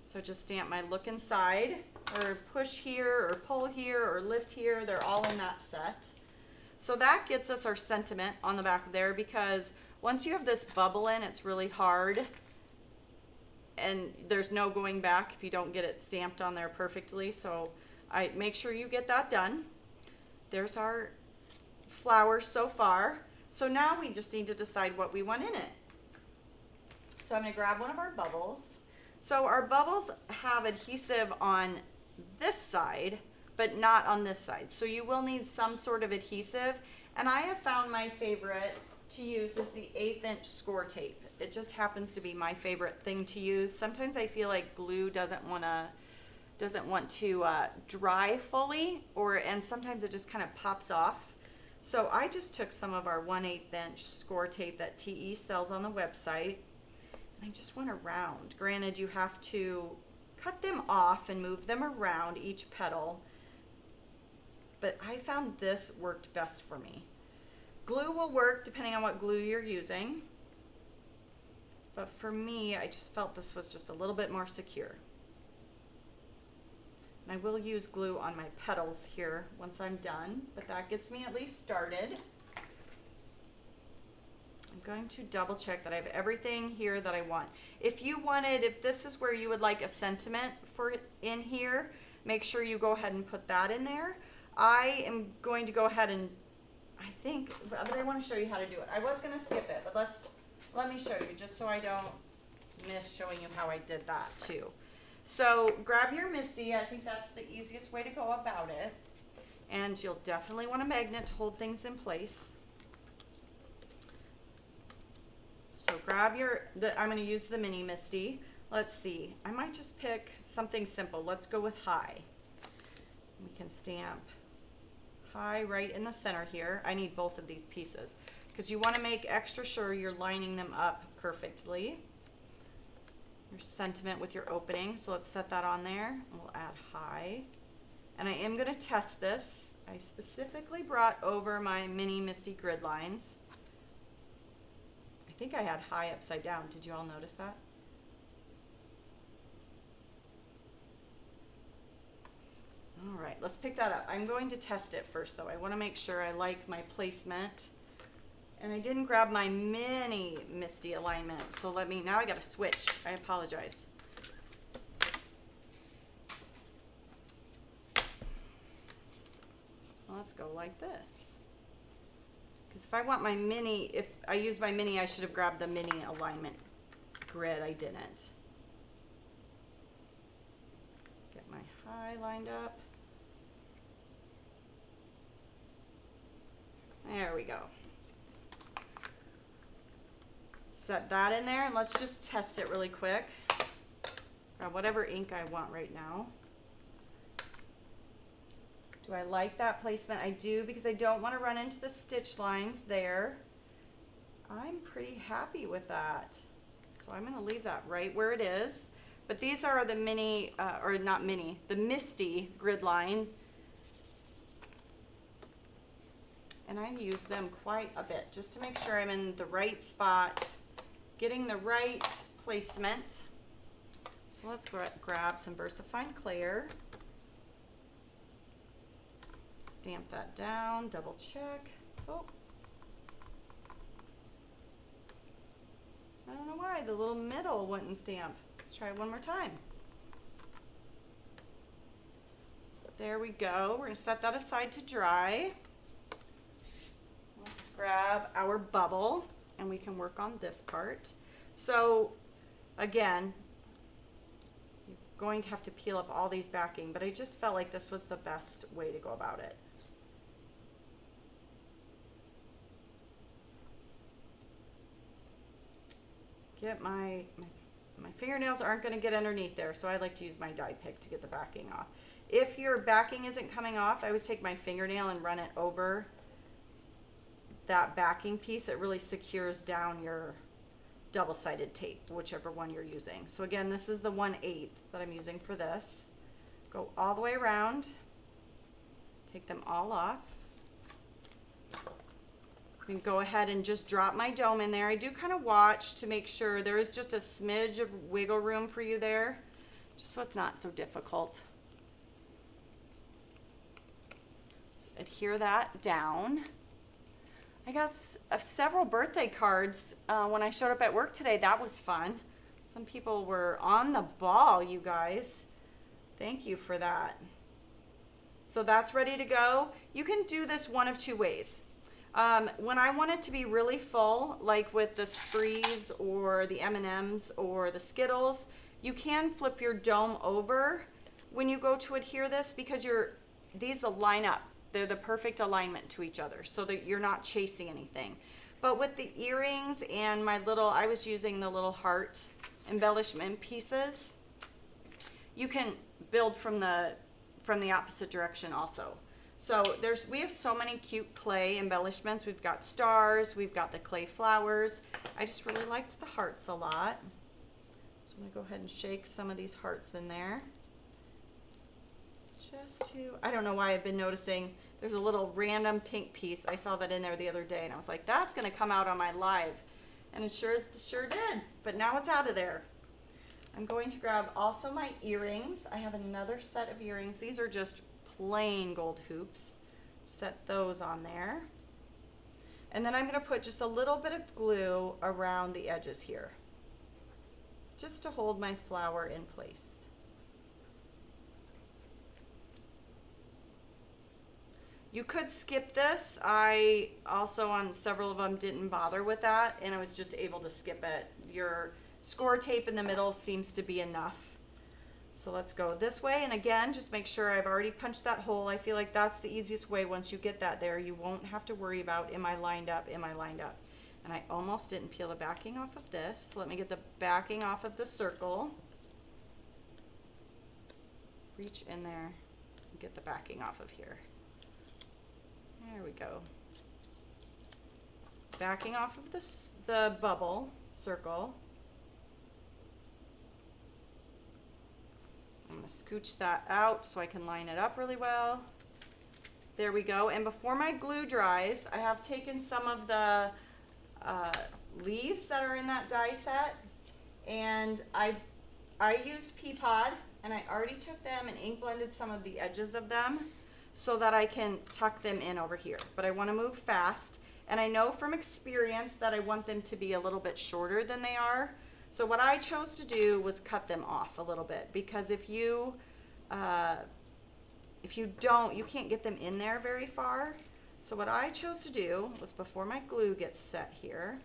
So just stamp my look inside, or push here, or pull here, or lift here. They're all in that set. So that gets us our sentiment on the back there, because once you have this bubble in, it's really hard. And there's no going back if you don't get it stamped on there perfectly. So I make sure you get that done. There's our flowers so far. So now we just need to decide what we want in it. So I'm going to grab one of our bubbles. So our bubbles have adhesive on this side, but not on this side. So you will need some sort of adhesive. And I have found my favorite to use is the 1/8 inch score tape. It just happens to be my favorite thing to use. Sometimes I feel like glue doesn't want to dry fully, and sometimes it just kind of pops off. So I just took some of our 1/8 inch score tape that TE sells on the website, and I just went around. Granted, you have to cut them off and move them around each petal, but I found this worked best for me. Glue will work depending on what glue you're using, but for me, I just felt this was just a little bit more secure. And I will use glue on my petals here once I'm done, but that gets me at least started. I'm going to double check that I have everything here that I want. If this is where you would like a sentiment for in here, make sure you go ahead and put that in there. I am going to go ahead and but I want to show you how to do it. I was going to skip it, but let me show you just so I don't miss showing you how I did that too. So grab your Misty. I think that's the easiest way to go about it. And you'll definitely want a magnet to hold things in place. So grab I'm going to use the mini Misty. Let's see. I might just pick something simple. Let's go with high. We can stamp high right in the center here. I need both of these pieces because you want to make extra sure you're lining them up perfectly. Your sentiment with your opening. So let's set that on there. We'll add high. And I am going to test this. I specifically brought over my mini Misty grid lines. I think I had high upside down. Did you all notice that? All right, let's pick that up. I'm going to test it first though. I want to make sure I like my placement. And I didn't grab my mini Misty alignment. So now I got to switch. I apologize. Let's go like this. Because if I want my mini, if I use my mini, I should have grabbed the mini alignment grid. I didn't. Get my high lined up. There we go. Set that in there and let's just test it really quick. Grab whatever ink I want right now. Do I like that placement? I do, because I don't want to run into the stitch lines there. I'm pretty happy with that. So I'm going to leave that right where it is. But these are the mini, or not mini, the Misty grid line. And I use them quite a bit just to make sure I'm in the right spot, getting the right placement. So let's grab some VersaFine Clear. Stamp that down, double check. Oh. don't know why the little middle wouldn't stamp. Let's try it one more time. There we go. We're gonna set that aside to dry. Let's grab our bubble and we can work on this part. So again, you're going to have to peel up all these backing, but I just felt like this was the best way to go about it. Get my fingernails aren't going to get underneath there, so I like to use my die pick to get the backing off. If your backing isn't coming off, I always take my fingernail and run it over that backing piece. It really secures down your double-sided tape, whichever one you're using. So again, this is the 1/8 that I'm using for this. Go all the way around, take them all off. I can go ahead and just drop my dome in there. I do kind of watch to make sure there is just a smidge of wiggle room for you there, just so it's not so difficult. Let's adhere that down. I got several birthday cards when I showed up at work today. That was fun. Some people were on the ball, you guys. Thank you for that. So that's ready to go. You can do this one of two ways. When I want it to be really full, like with the Sprees or the M&Ms or the Skittles, you can flip your dome over when you go to adhere this, because these will line up. They're the perfect alignment to each other so that you're not chasing anything. But with the earrings and I was using the little heart embellishment pieces, you can build from the opposite direction also. So we have so many cute clay embellishments. We've got stars, we've got the clay flowers. I just really liked the hearts a lot. So I'm gonna go ahead and shake some of these hearts in there. I don't know why I've been noticing there's a little random pink piece. I saw that in there the other day and I was like, that's gonna come out on my live. And it sure did, but now it's out of there. I'm going to grab also my earrings. I have another set of earrings. These are just plain gold hoops. Set those on there. And then I'm gonna put just a little bit of glue around the edges here, just to hold my flower in place. You could skip this. I also on several of them didn't bother with that and I was just able to skip it. Your score tape in the middle seems to be enough. So let's go this way, and again, just make sure I've already punched that hole. I feel like that's the easiest way. Once you get that there, you won't have to worry about, am I lined up, am I lined up? And I almost didn't peel the backing off of this. So let me get the backing off of the circle. Reach in there and get the backing off of here. There we go. Backing off of the bubble circle. I'm going to scooch that out so I can line it up really well. There we go. And before my glue dries, I have taken some of the leaves that are in that die set, and I used pea pod, and I already took them and ink blended some of the edges of them so that I can tuck them in over here. But I want to move fast, and I know from experience that I want them to be a little bit shorter than they are. So what I chose to do was cut them off a little bit, because if you don't, you can't get them in there very far. So what I chose to do was, before my glue gets set here,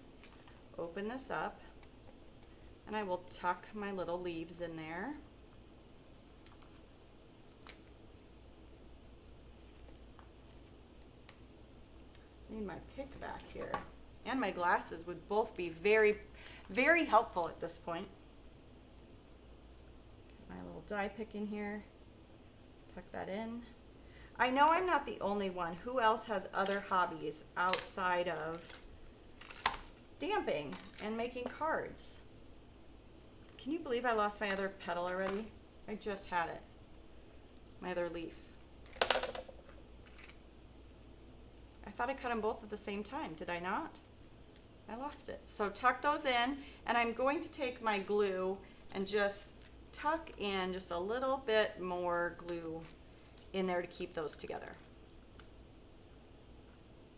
open this up, and I will tuck my little leaves in there. Need my pick back here, and my glasses would both be very, very helpful at this point. Get my little die pick in here, tuck that in. I know I'm not the only one. Who else has other hobbies outside of stamping and making cards? Can you believe I lost my other petal already? I just had it, my other leaf. I thought I cut them both at the same time, did I not? I lost it. So tuck those in, and I'm going to take my glue and just tuck in just a little bit more glue in there to keep those together.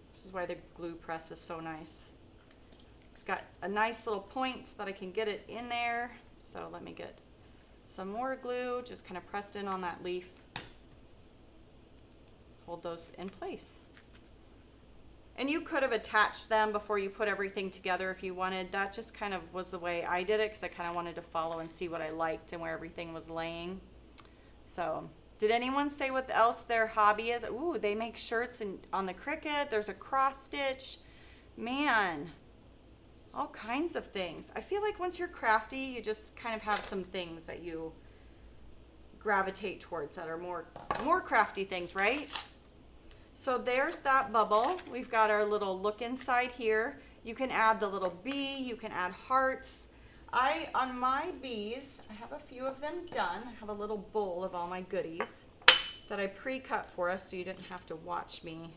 This is why the glue press is so nice. It's got a nice little point that I can get it in there. So let me get some more glue, just kind of pressed in on that leaf. Hold those in place. And you could have attached them before you put everything together if you wanted. That just kind of was the way I did it because I kind of wanted to follow and see what I liked and where everything was laying. So, did anyone say what else their hobby is? Ooh, they make shirts on the Cricut. There's a cross stitch. Man, all kinds of things. I feel like once you're crafty, you just kind of have some things that you gravitate towards that are more crafty things, right? So there's that bubble. We've got our little look inside here. You can add the little bee, you can add hearts. On my bees, I have a few of them done. I have a little bowl of all my goodies that I pre-cut for us so you didn't have to watch me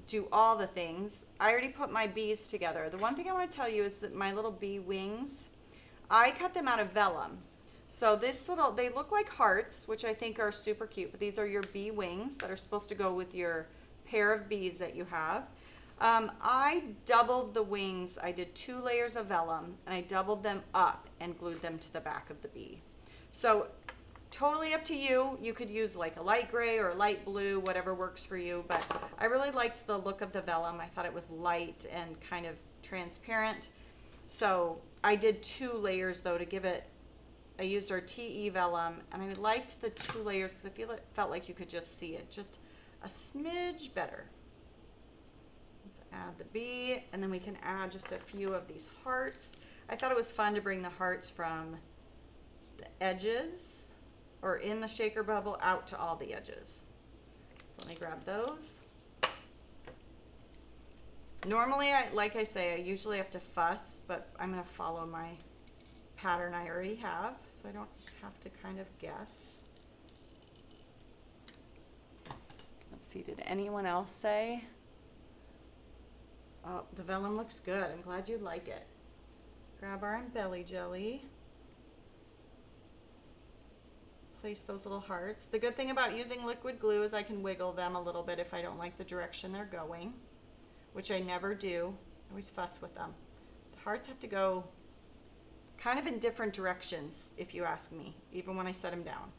do all the things. I already put my bees together. The one thing I want to tell you is that my little bee wings, I cut them out of vellum. So they look like hearts, which I think are super cute, but these are your bee wings that are supposed to go with your pair of bees that you have. I doubled the wings. I did 2 layers of vellum and I doubled them up and glued them to the back of the bee. So totally up to you. You could use like a light gray or a light blue, whatever works for you, but I really liked the look of the vellum. I thought it was light and kind of transparent. So I did 2 layers though to give it, I used our TE vellum, and I liked the 2 layers because it felt like you could just see it just a smidge better. Let's add the bee, and then we can add just a few of these hearts. I thought it was fun to bring the hearts from the edges or in the shaker bubble out to all the edges. So let me grab those. Normally, like I say, I usually have to fuss, but I'm going to follow my pattern I already have, so I don't have to kind of guess. Let's see, did anyone else say? Oh, the vellum looks good. I'm glad you like it. Grab our embelly jelly. Place those little hearts. The good thing about using liquid glue is I can wiggle them a little bit if I don't like the direction they're going, which I never do. I always fuss with them. The hearts have to go kind of in different directions, if you ask me, even when I set them down.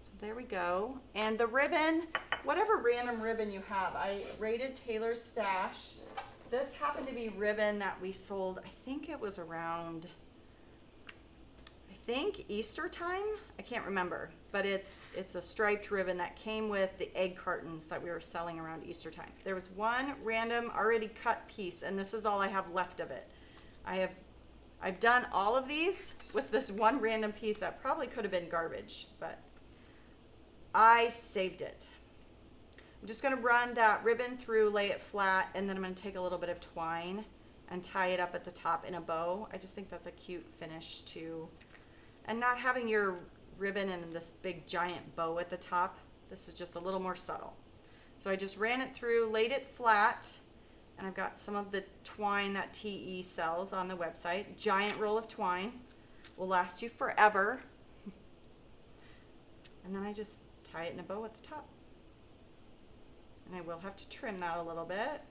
So there we go. And the ribbon, whatever random ribbon you have, I raided Taylor's stash. This happened to be ribbon that we sold, I think it was around, Easter time? I can't remember, but it's a striped ribbon that came with the egg cartons that we were selling around Easter time. There was one random already cut piece, and this is all I have left of it. I've done all of these with this one random piece that probably could have been garbage, but I saved it. I'm just going to run that ribbon through, lay it flat, and then I'm going to take a little bit of twine and tie it up at the top in a bow. I just think that's a cute finish too. And not having your ribbon in this big giant bow at the top, this is just a little more subtle. So I just ran it through, laid it flat, and I've got some of the twine that TE sells on the website. Giant roll of twine. Will last you forever. And then I just tie it in a bow at the top. And I will have to trim that a little bit.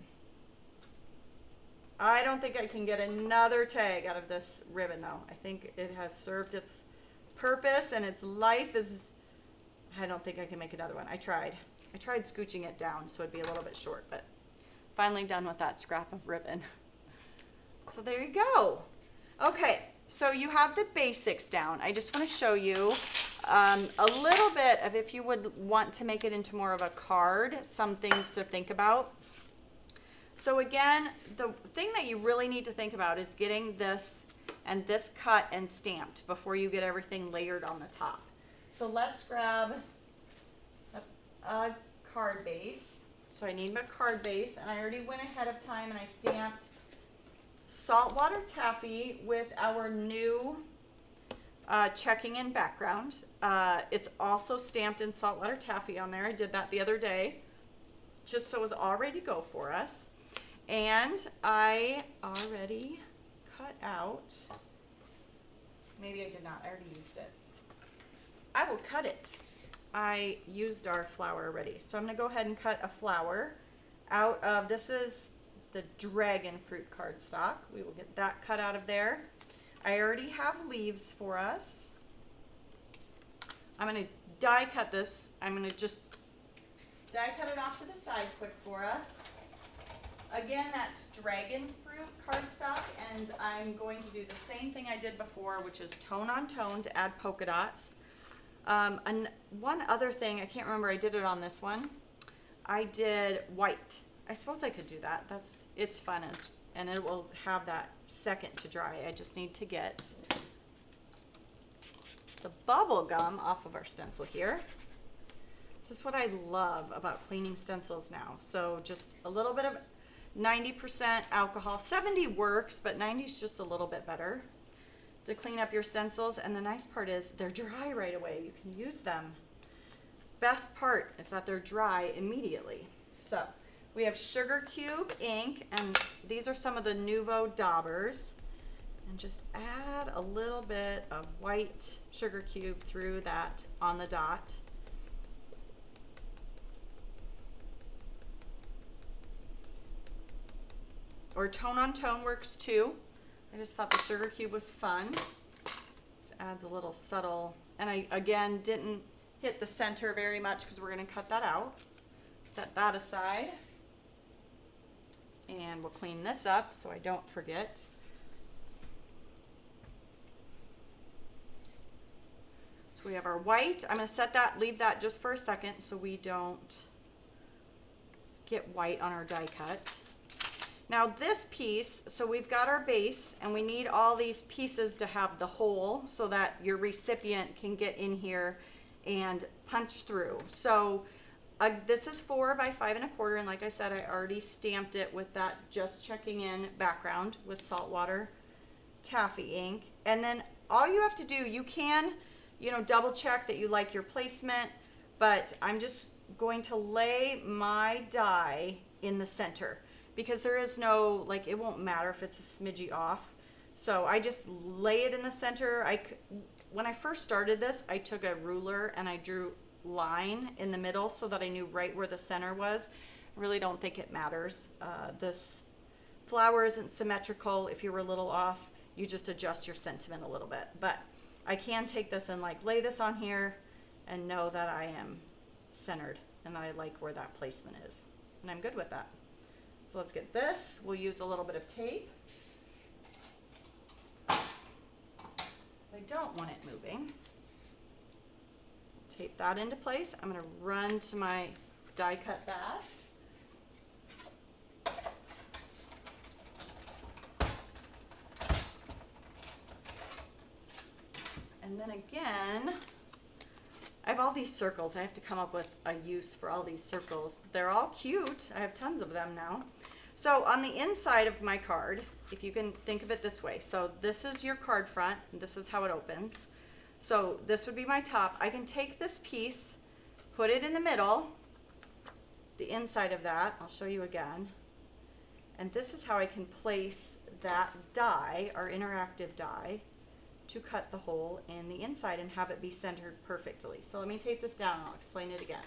I don't think I can get another tag out of this ribbon though. I think it has served its purpose and its life is, I don't think I can make another one. I tried scooching it down so it'd be a little bit short, but finally done with that scrap of ribbon. So there you go. Okay, so you have the basics down. I just want to show you a little bit of, if you would want to make it into more of a card, some things to think about. So again, the thing that you really need to think about is getting this and this cut and stamped before you get everything layered on the top. So let's grab a card base. So I need my card base, and I already went ahead of time and I stamped saltwater taffy with our new checking in background. It's also stamped in saltwater taffy on there. I did that the other day, just so it was all ready to go for us. And I already cut out, maybe I did not, I already used it. I will cut it. I used our flower already. So I'm gonna go ahead and cut a flower out of, this is the dragon fruit cardstock. We will get that cut out of there. I already have leaves for us. I'm going to die cut this. I'm going to just die cut it off to the side quick for us. Again, that's dragon fruit cardstock, and I'm going to do the same thing I did before, which is tone on tone to add polka dots. And one other thing, I can't remember, I did it on this one. I did white. I suppose I could do that. It's fun, and it will have that second to dry. I just need to get the bubble gum off of our stencil here. This is what I love about cleaning stencils now. So just a little bit of 90% alcohol. 70 works, but 90 is just a little bit better to clean up your stencils. And the nice part is they're dry right away. You can use them. Best part is that they're dry immediately. So we have sugar cube ink, and these are some of the Nouveau daubers. And just add a little bit of white sugar cube through that on the dot. Or tone on tone works too. I just thought the sugar cube was fun. This adds a little subtle, and I again didn't hit the center very much because we're going to cut that out. Set that aside. And we'll clean this up so I don't forget. So we have our white. I'm going to set that, leave that just for a second so we don't get white on our die cut. Now this piece, so we've got our base, and we need all these pieces to have the hole so that your recipient can get in here and punch through. So this is 4 by 5 1/4, and like I said, I already stamped it with that just checking in background with saltwater taffy ink. And then all you have to do, you can, double check that you like your placement, but I'm just going to lay my die in the center, because there is no, it won't matter if it's a smidgy off. So I just lay it in the center. When I first started this, I took a ruler and I drew line in the middle so that I knew right where the center was. I really don't think it matters. This flower isn't symmetrical. If you were a little off, you just adjust your sentiment a little bit. But I can take this and lay this on here and know that I am centered and that I like where that placement is. And I'm good with that. So let's get this. We'll use a little bit of tape. I don't want it moving. Tape that into place. I'm going to run to my die cut bath. And then again, I have all these circles. I have to come up with a use for all these circles. They're all cute. I have tons of them now. So on the inside of my card, if you can think of it this way, so this is your card front, and this is how it opens. So this would be my top. I can take this piece, put it in the middle, the inside of that, I'll show you again. And this is how I can place that die, our interactive die, to cut the hole in the inside and have it be centered perfectly. So let me tape this down and I'll explain it again.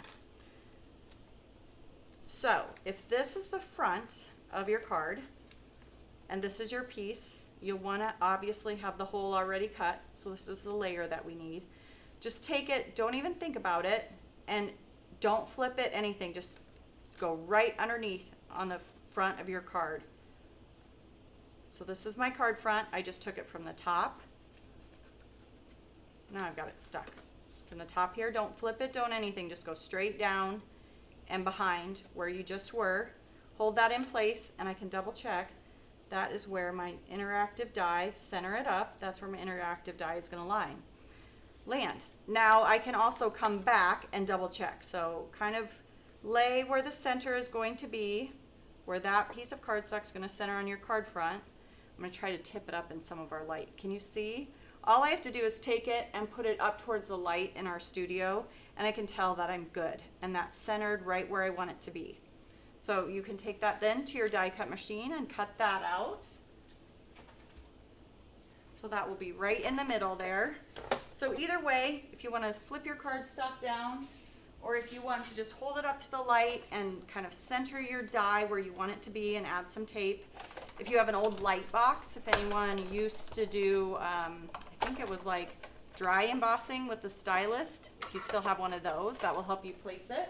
So if this is the front of your card and this is your piece, you'll want to obviously have the hole already cut. So this is the layer that we need. Just take it, don't even think about it, and don't flip it, anything. Just go right underneath on the front of your card. So this is my card front. I just took it from the top. Now I've got it stuck. From the top here, don't flip it, don't anything. Just go straight down and behind where you just were. Hold that in place, and I can double check. That is where my interactive die, center it up. That's where my interactive die is going to land. Now I can also come back and double check. So kind of lay where the center is going to be, where that piece of cardstock is going to center on your card front. I'm going to try to tip it up in some of our light. Can you see? All I have to do is take it and put it up towards the light in our studio, and I can tell that I'm good, and that's centered right where I want it to be. So you can take that then to your die cut machine and cut that out. So that will be right in the middle there. So either way, if you want to flip your cardstock down or if you want to just hold it up to the light and kind of center your die where you want it to be and add some tape. If you have an old light box, if anyone used to do, I think it was like dry embossing with the stylist, if you still have one of those, that will help you place it.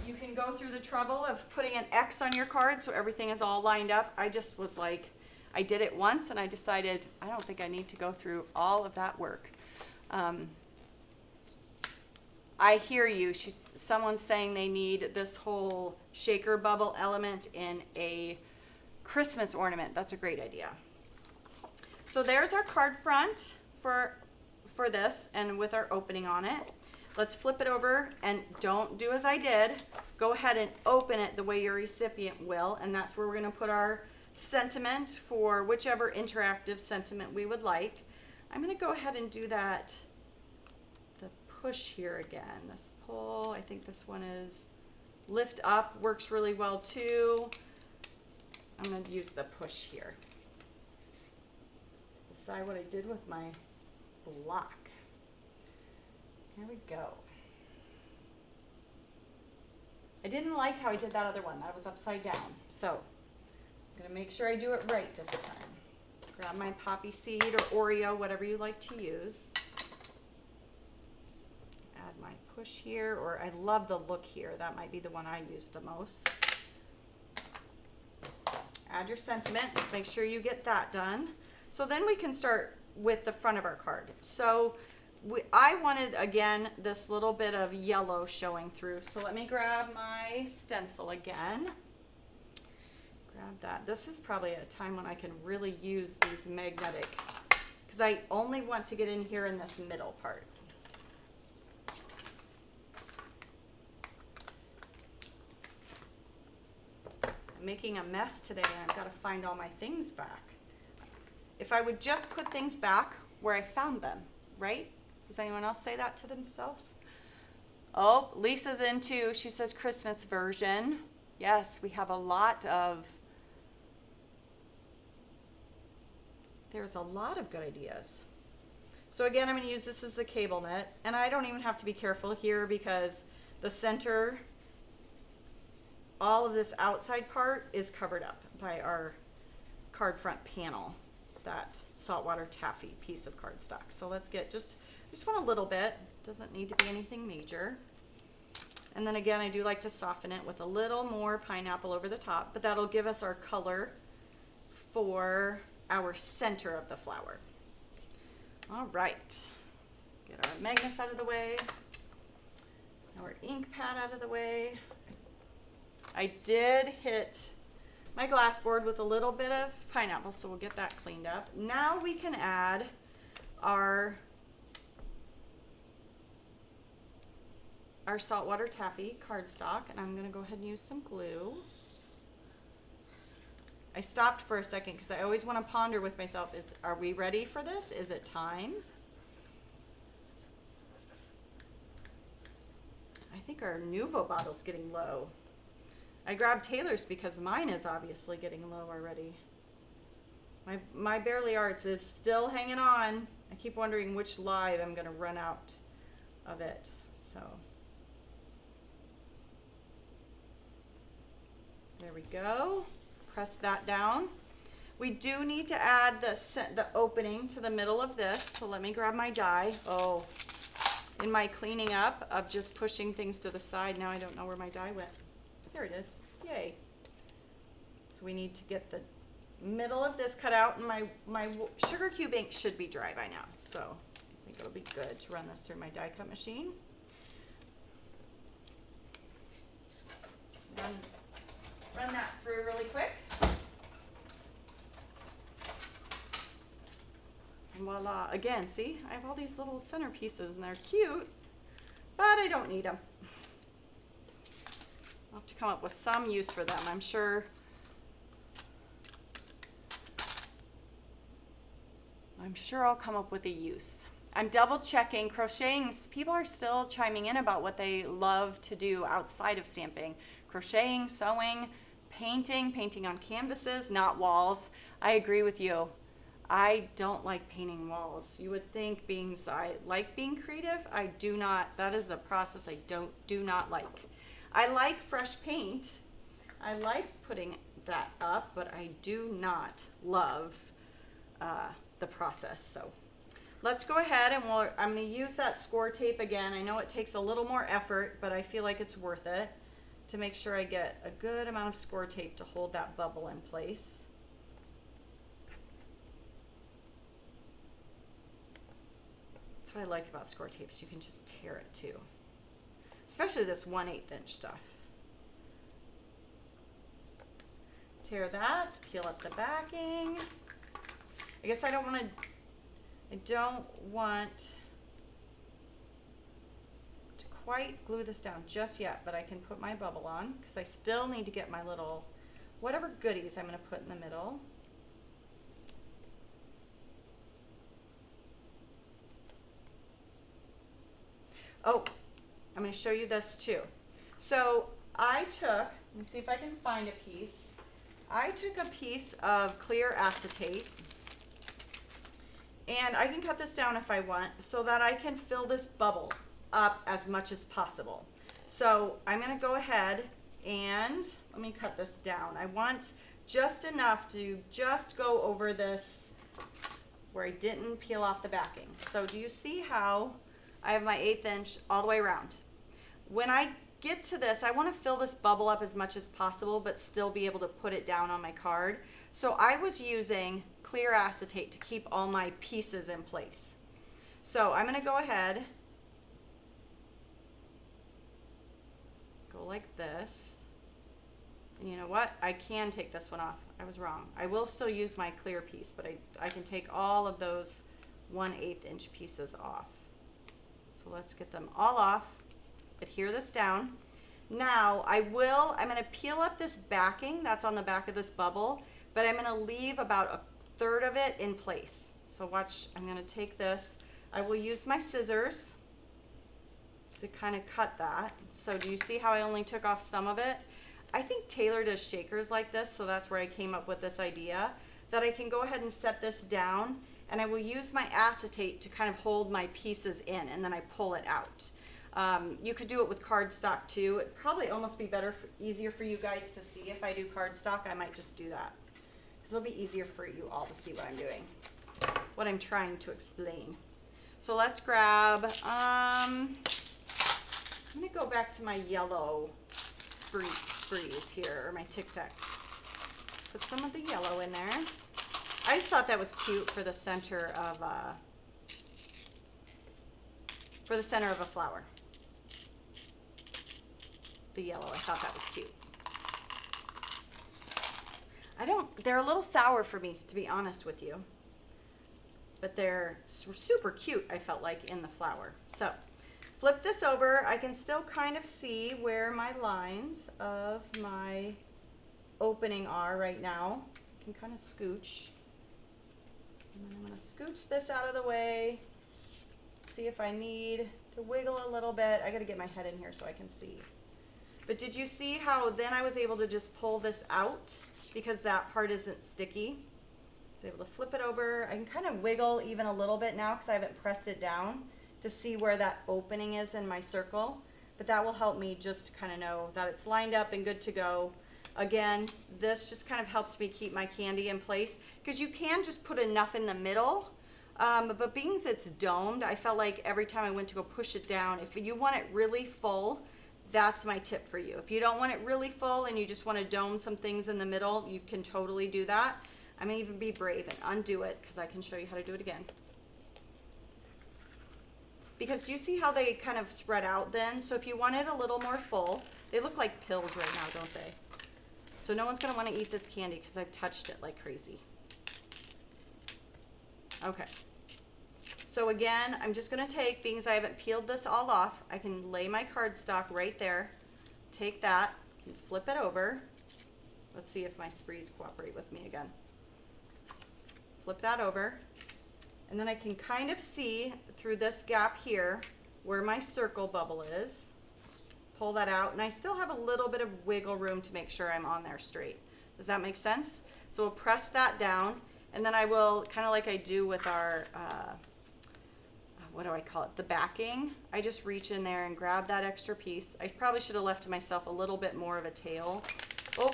You can go through the trouble of putting an X on your card so everything is all lined up. I just was like, I did it once and I decided I don't think I need to go through all of that work. I hear you. Someone's saying they need this whole shaker bubble element in a Christmas ornament. That's a great idea. So there's our card front for this and with our opening on it. Let's flip it over and don't do as I did. Go ahead and open it the way your recipient will, and that's where we're going to put our sentiment for whichever interactive sentiment we would like. I'm going to go ahead and do that, the push here again. This pull, I think this one is lift up, works really well too. I'm going to use the push here. Decide what I did with my block. Here we go. I didn't like how I did that other one. That was upside down. So I'm gonna make sure I do it right this time. Grab my poppy seed or Oreo, whatever you like to use. Add my push here, or I love the look here. That might be the one I use the most. Add your sentiment, just make sure you get that done. So then we can start with the front of our card. So I wanted, again, this little bit of yellow showing through. So let me grab my stencil again. Grab that. This is probably a time when I can really use these magnetic, because I only want to get in here in this middle part. I'm making a mess today and I've got to find all my things back. If I would just put things back where I found them, right? Does anyone else say that to themselves? Oh, Lisa's into, she says Christmas version. Yes, we have a lot of, there's a lot of good ideas. So again, I'm going to use this as the cable net, and I don't even have to be careful here because the center, all of this outside part is covered up by our card front panel, that saltwater taffy piece of cardstock. So let's get just want a little bit, doesn't need to be anything major. And then again, I do like to soften it with a little more pineapple over the top, but that'll give us our color for our center of the flower. All right, let's get our magnets out of the way, our ink pad out of the way. I did hit my glass board with a little bit of pineapple, so we'll get that cleaned up. Now we can add our saltwater taffy cardstock, and I'm going to go ahead and use some glue. I stopped for a second because I always want to ponder with myself, are we ready for this? Is it time? I think our Nuvo bottle's getting low. I grabbed Taylor's because mine is obviously getting low already. My Barely Arts is still hanging on. I keep wondering which live I'm going to run out of it. So there we go. Press that down. We do need to add the opening to the middle of this. So let me grab my die. Oh, in my cleaning up of just pushing things to the side, now I don't know where my die went. There it is. Yay. So we need to get the middle of this cut out, and my sugar cube ink should be dry by now. So I think it'll be good to run this through my die cut machine. Run that through really quick. And voila. Again, see, I have all these little centerpieces and they're cute, but I don't need them. I'll have to come up with some use for them, I'm sure. I'm sure I'll come up with a use. I'm double checking crocheting. People are still chiming in about what they love to do outside of stamping. Crocheting, sewing, painting on canvases, not walls. I agree with you. I don't like painting walls. You would think I like being creative. I do not. That is a process I do not like. I like fresh paint. I like putting that up, but I do not love the process. So let's go ahead and I'm going to use that score tape again. I know it takes a little more effort, but I feel like it's worth it to make sure I get a good amount of score tape to hold that bubble in place. That's what I like about score tapes. You can just tear it too, especially this 1/8 inch stuff. Tear that, peel up the backing. I guess I don't want to quite glue this down just yet, but I can put my bubble on because I still need to get my little, whatever goodies I'm going to put in the middle. Oh, I'm going to show you this too. So let me see if I can find a piece. I took a piece of clear acetate, and I can cut this down if I want so that I can fill this bubble up as much as possible. So I'm going to go ahead and let me cut this down. I want just enough to just go over this where I didn't peel off the backing. So do you see how I have my 1/8 inch all the way around? When I get to this, I want to fill this bubble up as much as possible, but still be able to put it down on my card. So I was using clear acetate to keep all my pieces in place. So I'm going to go ahead, go like this. And you know what? I can take this one off. I was wrong. I will still use my clear piece, but I can take all of those 1/8 inch pieces off. So let's get them all off. Adhere this down. Now I'm going to peel up this backing that's on the back of this bubble, but I'm going to leave about 1/3 of it in place. So watch, I'm going to take this. I will use my scissors to kind of cut that. So do you see how I only took off some of it? I think Taylor does shakers like this, so that's where I came up with this idea that I can go ahead and set this down, and I will use my acetate to kind of hold my pieces in, and then I pull it out. You could do it with cardstock too. It'd probably almost be easier for you guys to see if I do cardstock. I might just do that because it'll be easier for you all to see what I'm doing, what I'm trying to explain. So let's grab, I'm going to go back to my yellow sprees here, or my Tic Tacs. Put some of the yellow in there. I just thought that was cute for the center of a flower. The yellow, I thought that was cute. They're a little sour for me, to be honest with you. But they're super cute, I felt like, in the flower. So, flip this over. I can still kind of see where my lines of my opening are right now. I can kind of scooch. And then I'm going to scooch this out of the way. See if I need to wiggle a little bit. I got to get my head in here so I can see. But did you see how then I was able to just pull this out because that part isn't sticky? I was able to flip it over. I can kind of wiggle even a little bit now because I haven't pressed it down to see where that opening is in my circle. But that will help me just to kind of know that it's lined up and good to go. Again, this just kind of helped me keep my candy in place because you can just put enough in the middle. But being as it's domed, I felt like every time I went to go push it down, if you want it really full, that's my tip for you. If you don't want it really full and you just want to dome some things in the middle, you can totally do that. I'm going to even be brave and undo it because I can show you how to do it again. Because do you see how they kind of spread out then? So if you want it a little more full, they look like pills right now, don't they? So no one's going to want to eat this candy because I've touched it like crazy. Okay. So again, I'm just going to take, being as I haven't peeled this all off, I can lay my cardstock right there, take that, and flip it over. Let's see if my sprees cooperate with me again. Flip that over, and then I can kind of see through this gap here where my circle bubble is. Pull that out, and I still have a little bit of wiggle room to make sure I'm on there straight. Does that make sense? So we'll press that down, And then I will, kind of like I do with our, what do I call it? The backing. I just reach in there and grab that extra piece. I probably should have left myself a little bit more of a tail. Oh.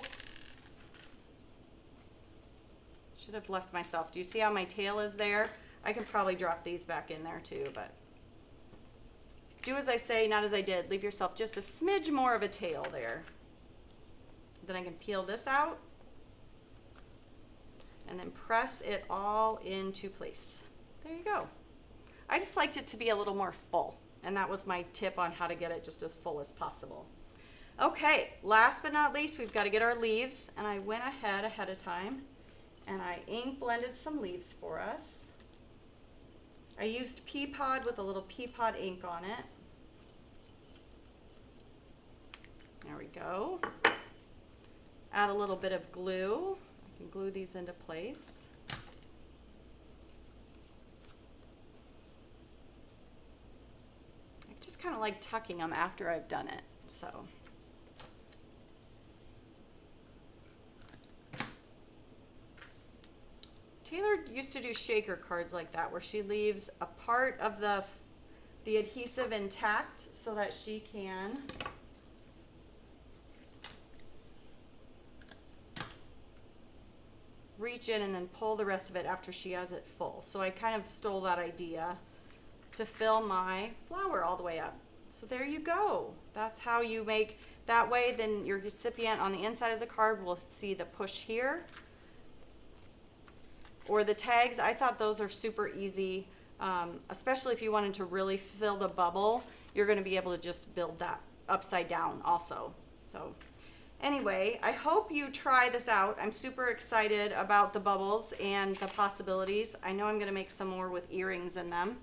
Should have left myself. Do you see how my tail is there? I can probably drop these back in there too, but do as I say, not as I did. Leave yourself just a smidge more of a tail there. Then I can peel this out and then press it all into place. There you go. I just liked it to be a little more full, and that was my tip on how to get it just as full as possible. Okay, last but not least, we've got to get our leaves, and I went ahead of time and I ink blended some leaves for us. I used pea pod with a little pea pod ink on it. There we go. Add a little bit of glue. I can glue these into place. I just kind of like tucking them after I've done it, so. Taylor used to do shaker cards like that, where she leaves a part of the adhesive intact so that she can reach in and then pull the rest of it after she has it full. So I kind of stole that idea to fill my flower all the way up. So there you go. That's how you make, that way then your recipient on the inside of the card will see the push here or the tags. I thought those are super easy, especially if you wanted to really fill the bubble. You're going to be able to just build that upside down also. So anyway, I hope you try this out. I'm super excited about the bubbles and the possibilities. I know I'm going to make some more with earrings in them.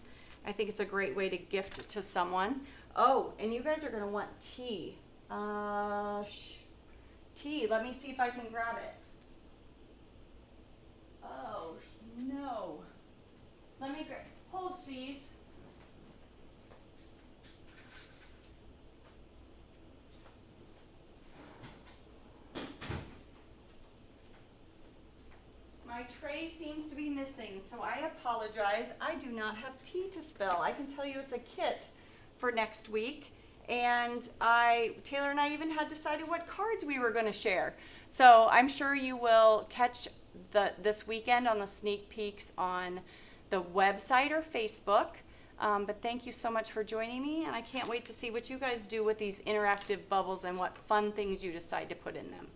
I think it's a great way to gift to someone. Oh, and you guys are going to want tea. Tea. Let me see if I can grab it. Oh, no. Let me grab. Hold, please. My tray seems to be missing, so I apologize. I do not have tea to spill. I can tell you it's a kit for next week. And Taylor and I even had decided what cards we were going to share. So I'm sure you will catch this weekend on the sneak peeks on the website or Facebook. But thank you so much for joining me, and I can't wait to see what you guys do with these interactive bubbles and what fun things you decide to put in them.